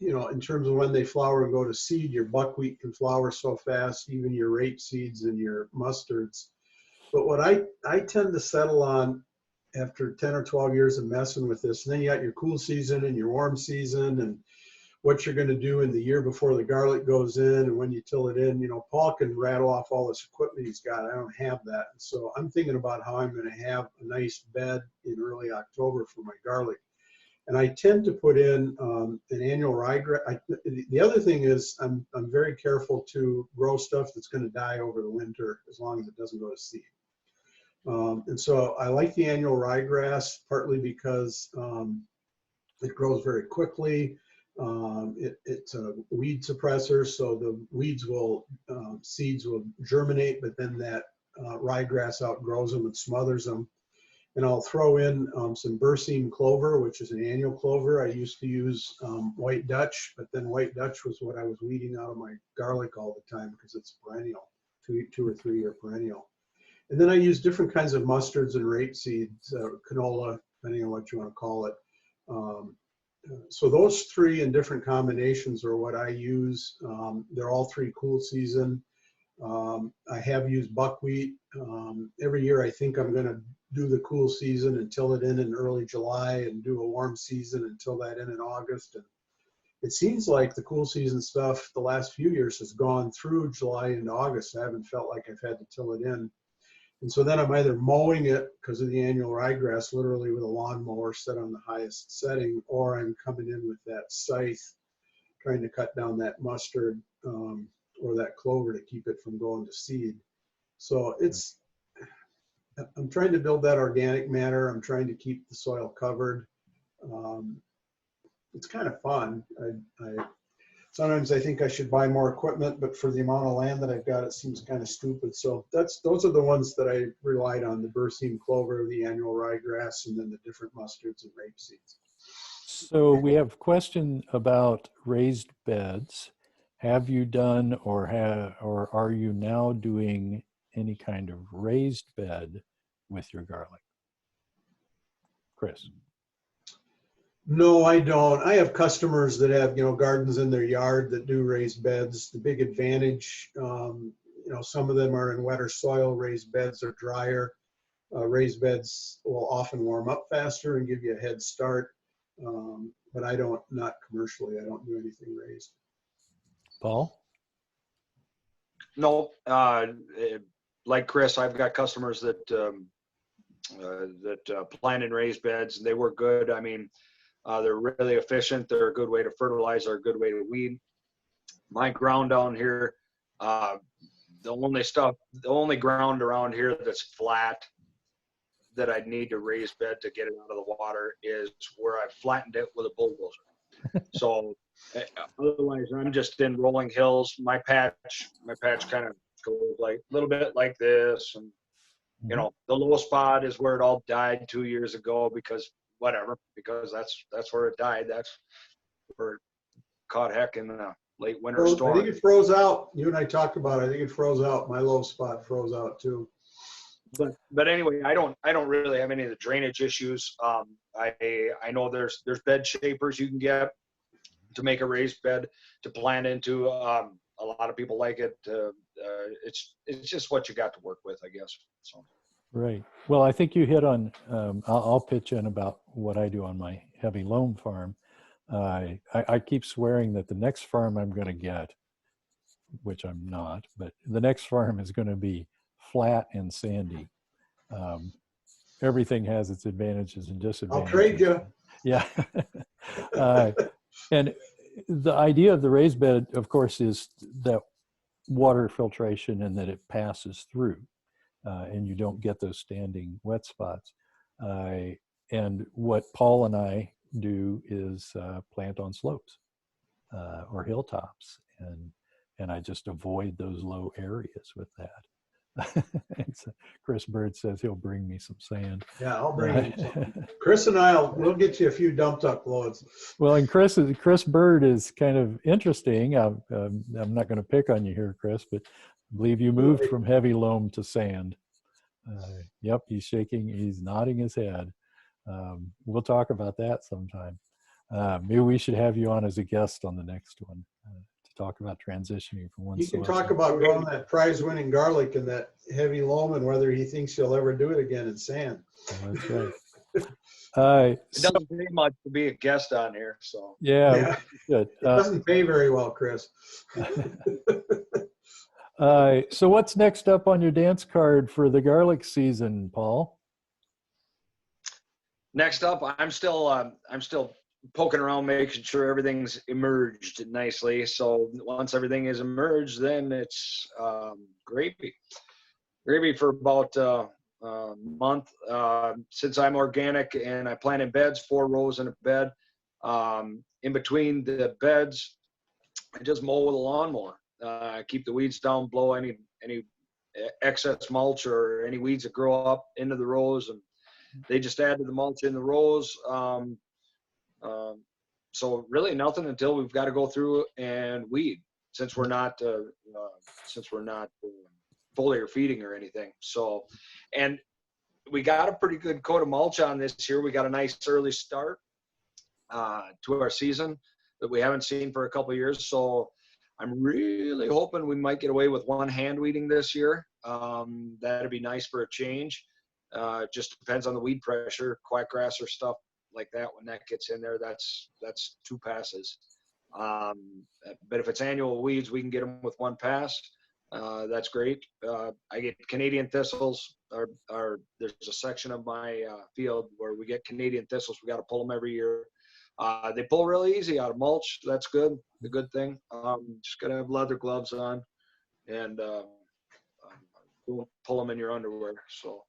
You know, in terms of when they flower and go to seed, your buckwheat can flower so fast, even your rape seeds and your mustards. But what I tend to settle on after 10 or 12 years of messing with this, and then you got your cool season and your warm season and what you're going to do in the year before the garlic goes in and when you till it in. You know, Paul can rattle off all this equipment he's got. I don't have that. So I'm thinking about how I'm going to have a nice bed in early October for my garlic. And I tend to put in an annual ryegrass. The other thing is I'm very careful to grow stuff that's going to die over the winter as long as it doesn't go to seed. And so I like the annual ryegrass partly because it grows very quickly. It's a weed suppressor, so the weeds seeds will germinate, but then that ryegrass outgrows them and smothers them. And I'll throw in some berseem clover, which is an annual clover. I used to use white Dutch, but then white Dutch was what I was weeding out of my garlic all the time because it's perennial, 2 or 3 year perennial. And then I use different kinds of mustards and rapeseed, canola, depending on what you want to call it. So those 3 in different combinations are what I use. They're all 3 cool season. I have used buckwheat. Every year I think I'm going to do the cool season and till it in early July and do a warm season and till that in August. And it seems like the cool season stuff the last few years has gone through July into August. I haven't felt like I've had to till it in. And so then I'm either mowing it because of the annual ryegrass, literally with a lawnmower set on the highest setting, or I'm coming in with that scythe, trying to cut down that mustard or that clover to keep it from going to seed. So I'm trying to build that organic matter. I'm trying to keep the soil covered. It's kind of fun. Sometimes I think I should buy more equipment, but for the amount of land that I've got, it seems kind of stupid. So those are the ones that I relied on: the berseem clover, the annual ryegrass, and then the different mustards and rape seeds. So we have a question about raised beds. Have you done or are you now doing any kind of raised bed with your garlic? Chris. No, I don't. I have customers that have, gardens in their yard that do raised beds. The big advantage, some of them are in wetter soil. Raised beds are drier. Raised beds will often warm up faster and give you a head start. But not commercially. I don't do anything raised. Paul? No, like Chris, I've got customers that plant and raise beds, and they work good. I mean, they're really efficient. They're a good way to fertilize. They're a good way to weed. My ground down here, the only ground around here that's flat that I'd need to raise bed to get it out of the water is where I flattened it with a bulldozer. So otherwise, I'm just in rolling hills. My patch kind of goes like a little bit like this, and the low spot is where it all died 2 years ago because that's where it died. That's where it caught heck in the late winter storm. I think it froze out. You and I talked about it. I think it froze out. My low spot froze out too. But anyway, I don't really have any of the drainage issues. I know there's bed shapers you can get to make a raised bed to plant into. A lot of people like it. It's just what you got to work with, I guess. So. Right. Well, I think you hit on, I'll pitch in about what I do on my heavy loam farm. I keep swearing that the next farm I'm going to get, which I'm not, but the next farm is going to be flat and sandy. Everything has its advantages and disadvantages. I'll trade you. Yeah. And the idea of the raised bed, of course, is that water filtration and that it passes through. And you don't get those standing wet spots. And what Paul and I do is plant on slopes or hilltops, and I just avoid those low areas with that. So Chris Bird says he'll bring me some sand. Yeah, I'll bring you some. Chris and we'll get you a few dumped up loads. Well, and Chris Bird is kind of interesting. I'm not going to pick on you here, Chris, but I believe you moved from heavy loam to sand. Yep, he's shaking, he's nodding his head. We'll talk about that sometime. Maybe we should have you on as a guest on the next one to talk about transitioning from one. You can talk about growing that prize-winning garlic in that heavy loam and whether he thinks he'll ever do it again in sand. Oh, that's right. It doesn't pay much to be a guest on here, so. Yeah. Good. It doesn't pay very well, Chris. So what's next up on your dance card for the garlic season, Paul? Next up, I'm still poking around, making sure everything's emerged nicely. So once everything is emerged, then it's gravy for about a month. Since I'm organic and I plant in beds, 4 rows in a bed. In between the beds, I just mow with a lawnmower. Keep the weeds down, blow any excess mulch or any weeds that grow up into the rows, and they just add to the mulch in the rows. So really nothing until we've got to go through and weed, since we're not foliar feeding or anything. So, and we got a pretty good coat of mulch on this year. We got a nice early start to our season that we haven't seen for a couple of years. So I'm really hoping we might get away with one hand weeding this year. That'd be nice for a change. Just depends on the weed pressure, quackgrass or stuff like that. When that gets in there, that's 2 passes. But if it's annual weeds, we can get them with 1 pass. That's great. I get Canadian thistles. There's a section of my field where we get Canadian thistles. We got to pull them every year. They pull really easy out of mulch. That's good. The good thing. Just gotta have leather gloves on, and don't pull them in your underwear. So,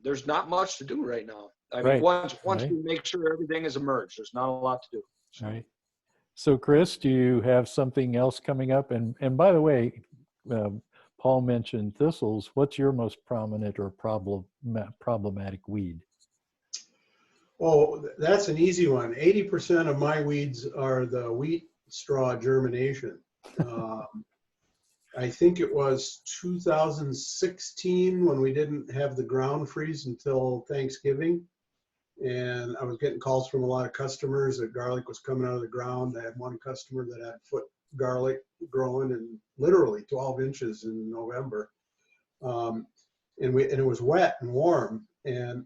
there's not much to do right now. I mean, once we make sure everything is emerged, there's not a lot to do. So. Right. So, Chris, do you have something else coming up? And by the way, Paul mentioned thistles. What's your most prominent or problematic weed? Oh, that's an easy one. 80% of my weeds are the wheat straw germination. I think it was 2016 when we didn't have the ground freeze until Thanksgiving. And I was getting calls from a lot of customers that garlic was coming out of the ground. I had one customer that had foot garlic growing and literally 12 inches in November. And it was wet and warm. And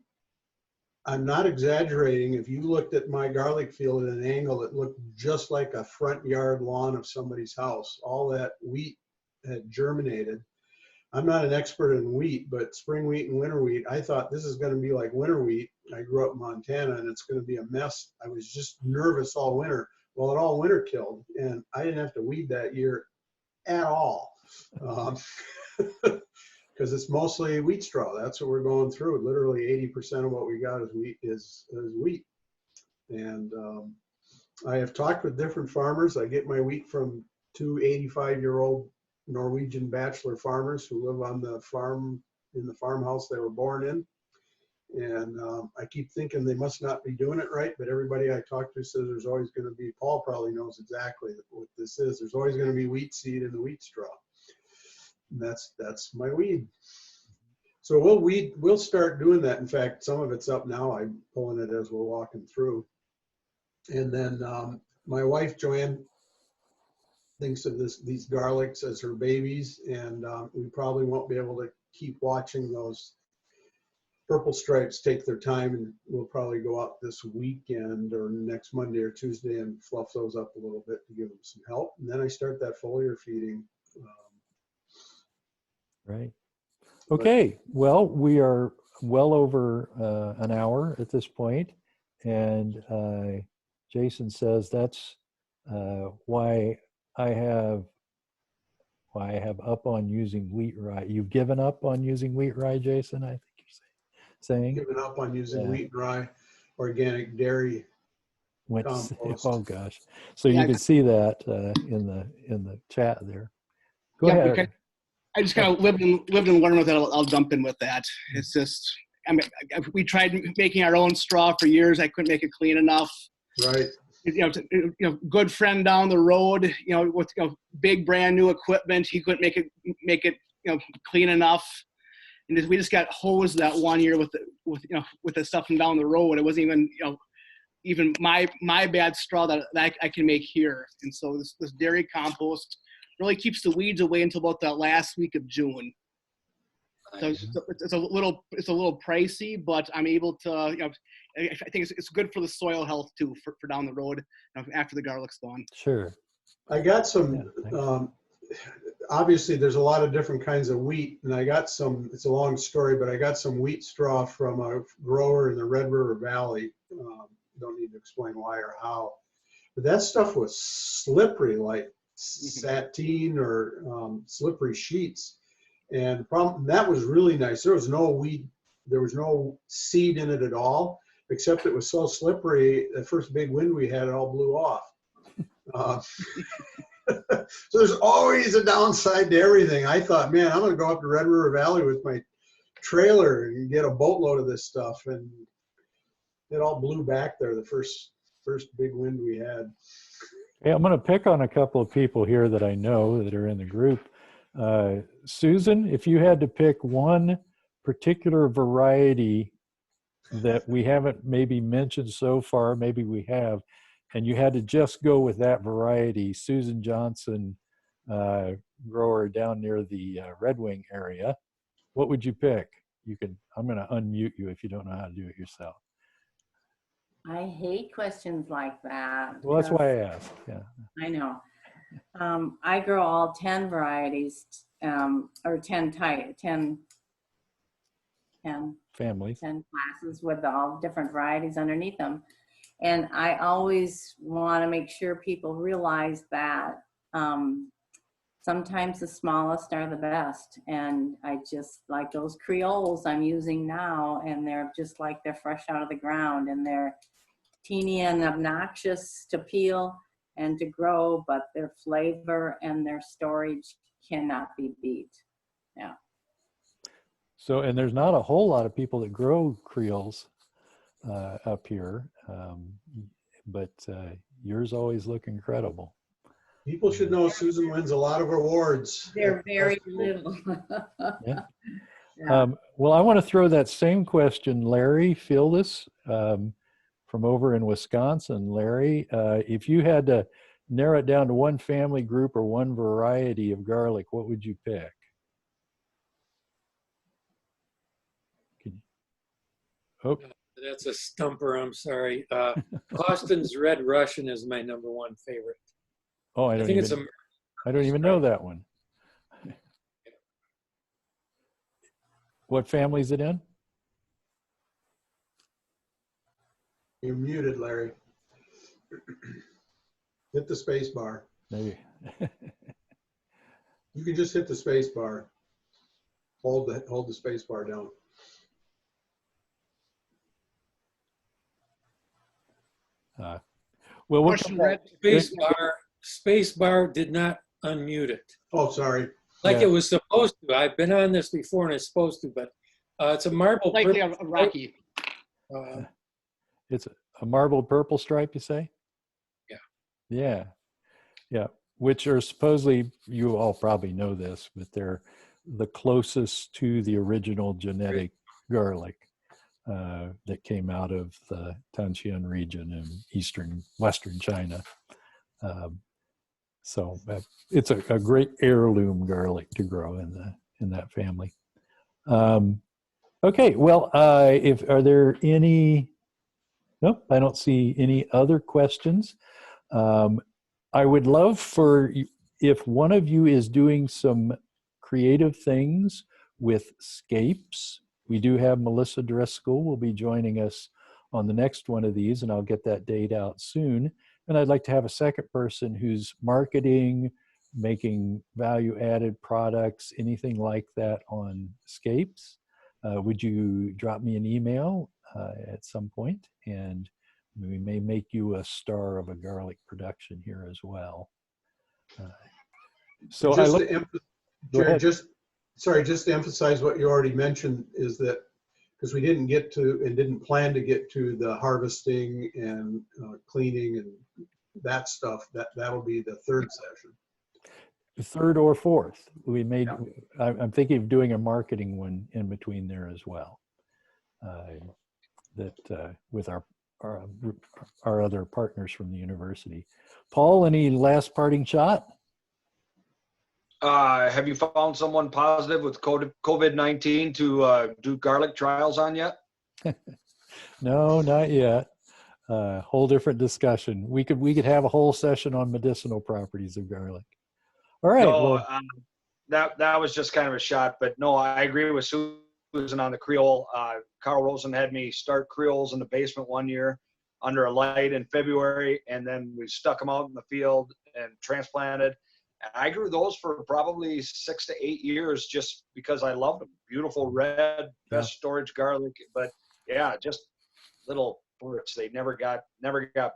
I'm not exaggerating. If you looked at my garlic field at an angle, it looked just like a front yard lawn of somebody's house. All that wheat had germinated. I'm not an expert in wheat, but spring wheat and winter wheat, I thought this is going to be like winter wheat. I grew up in Montana and it's going to be a mess. I was just nervous all winter. Well, it all winter killed, and I didn't have to weed that year at all. Because it's mostly wheat straw. That's what we're going through. Literally 80% of what we got is wheat. And I have talked with different farmers. I get my wheat from 2 85-year-old Norwegian bachelor farmers who live on the farm, in the farmhouse they were born in. And I keep thinking they must not be doing it right, but everybody I talk to says there's always going to be, Paul probably knows exactly what this is. There's always going to be wheat seed in the wheat straw. And that's my weed. So we'll start doing that. In fact, some of it's up now. I'm pulling it as we're walking through. And then my wife, Joanne, thinks of these garlics as her babies, and we probably won't be able to keep watching those purple stripes take their time, and we'll probably go out this weekend or next Monday or Tuesday and fluff those up a little bit to give them some help. And then I start that foliar feeding. Right. Okay. Well, we are well over an hour at this point, and Jason says that's why I have up on using wheat rye. You've given up on using wheat rye, Jason, I think you're saying? Given up on using wheat rye, organic dairy compost. Oh gosh. So you can see that in the chat there. Go ahead. I just kind of lived and learned with it. I'll jump in with that. It's just, I mean, we tried making our own straw for years. I couldn't make it clean enough. Right. Good friend down the road, with big brand new equipment, he couldn't make it clean enough, and we just got hosed that one year with the stuff from down the road. It wasn't even my bad straw that I can make here, and so this dairy compost really keeps the weeds away until about that last week of June. So it's a little pricey, but I'm able to, I think it's good for the soil health too, for down the road after the garlic's gone. Sure. I got some, obviously there's a lot of different kinds of wheat, and I got some, it's a long story, but I got some wheat straw from a grower in the Red River Valley. Don't need to explain why or how, but that stuff was slippery, like sateen or slippery sheets. And the problem, that was really nice. There was no weed, there was no seed in it at all, except it was so slippery, the first big wind we had, it all blew off. So there's always a downside to everything. I thought, man, I'm gonna go up to Red River Valley with my trailer and get a boatload of this stuff. And it all blew back there the first big wind we had. Hey, I'm going to pick on a couple of people here that I know that are in the group. Susan, if you had to pick one particular variety that we haven't maybe mentioned so far, maybe we have, and you had to just go with that variety, Susan Johnson, grower down near the Red Wing area, what would you pick? I'm going to unmute you if you don't know how to do it yourself. I hate questions like that. Well, that's why I asked. Yeah. I know. I grow all 10 varieties, or 10 Families. 10 classes with all different varieties underneath them. And I always want to make sure people realize that sometimes the smallest are the best. And I just like those Creoles I'm using now, and they're just like they're fresh out of the ground, and they're teeny and obnoxious to peel and to grow, but their flavor and their storage cannot be beat. Yeah. So, and there's not a whole lot of people that grow Creoles up here, but yours always look incredible. People should know Susan wins a lot of awards. They're very little. Yeah. Yeah. Well, I want to throw that same question, Larry Fieldis, from over in Wisconsin. Larry, if you had to narrow it down to one family group or one variety of garlic, what would you pick? Oh, That's a stumper, I'm sorry. Austin's Red Russian is my #1 favorite. oh, I think it's a I don't even know that one. What family is it in? You're muted, Larry. Hit the space bar. Maybe. You can just hit the space bar. Hold the space bar down. Well, we'll Question, come Red. back. Space bar did not unmute it. Oh, sorry. Like Yeah. it was supposed to. I've been on this before and it's supposed to, but it's a marble. Likely purple a Rocky. stripe. It's a marbled purple stripe, you say? Yeah. Yeah. Yeah. Which are supposedly, you all probably know this, but they're the closest to the original genetic garlic that came out of the Tanshan region in western China. So it's a great heirloom garlic to grow in that family. Okay, well, are there any? Nope, I don't see any other questions. I would love if one of you is doing some creative things with scapes. We do have Melissa Driscoll will be joining us on the next one of these, and I'll get that date out soon. And I'd like to have a second person who's marketing, making value-added products, anything like that on scapes. Would you drop me an email at some point, and we may make you a star of a garlic production here as well. So Just Go ahead. just to emphasize what you already mentioned is that because we didn't get to and didn't plan to get to the harvesting and cleaning and that stuff, that'll be the third session. Third or fourth. Yeah. I'm thinking of doing a marketing one in between there as well. With our other partners from the university. Paul, any last parting shot? Have you found someone positive with COVID-19 to do garlic trials on yet? No, not yet. Whole different discussion. We could have a whole session on medicinal properties of garlic. All right. No, well, that was just kind of a shot, but no, I agree with Susan on the Creole. Carl Rosen had me start Creoles in the basement one year under a light in February, and then we stuck them out in the field and transplanted. And I grew those for probably 6 to 8 years just because I loved them. Beautiful red, best storage garlic, but yeah, just little bursts. They never got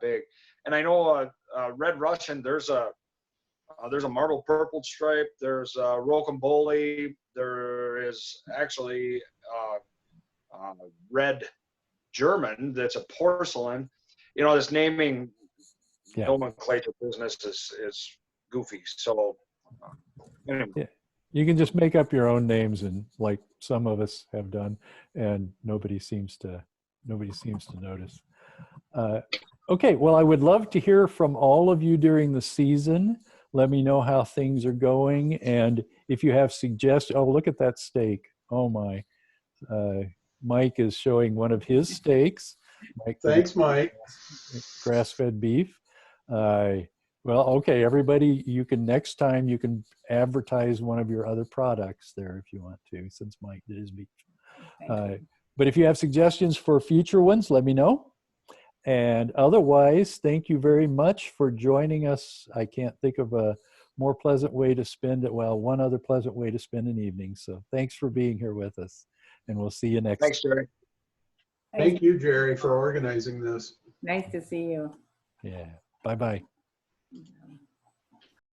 big. And I know Red Russian, there's a marble purple stripe, there's rocambole, there is actually red German that's a porcelain. You know, this naming nomenclature business is goofy. So anyway. Yeah. You can just make up your own names, and like some of us have done, and nobody seems to notice. Okay, well, I would love to hear from all of you during the season. Let me know how things are going, and if you have suggestions. Oh, look at that steak! Oh my! Mike is showing one of his steaks. Thanks, Mike. Grass-fed beef. Well, okay, everybody, next time you can advertise one of your other products there if you want to, since Mike did his beef. But if you have suggestions for future ones, let me know. And otherwise, thank you very much for joining us. I can't think of a more pleasant way to spend it. Well, one other pleasant way to spend an evening. So thanks for being here with us. And we'll see you next time. Thanks, Jerry. Thank you, Jerry, for organizing this. Nice to see you. Yeah. Bye-bye.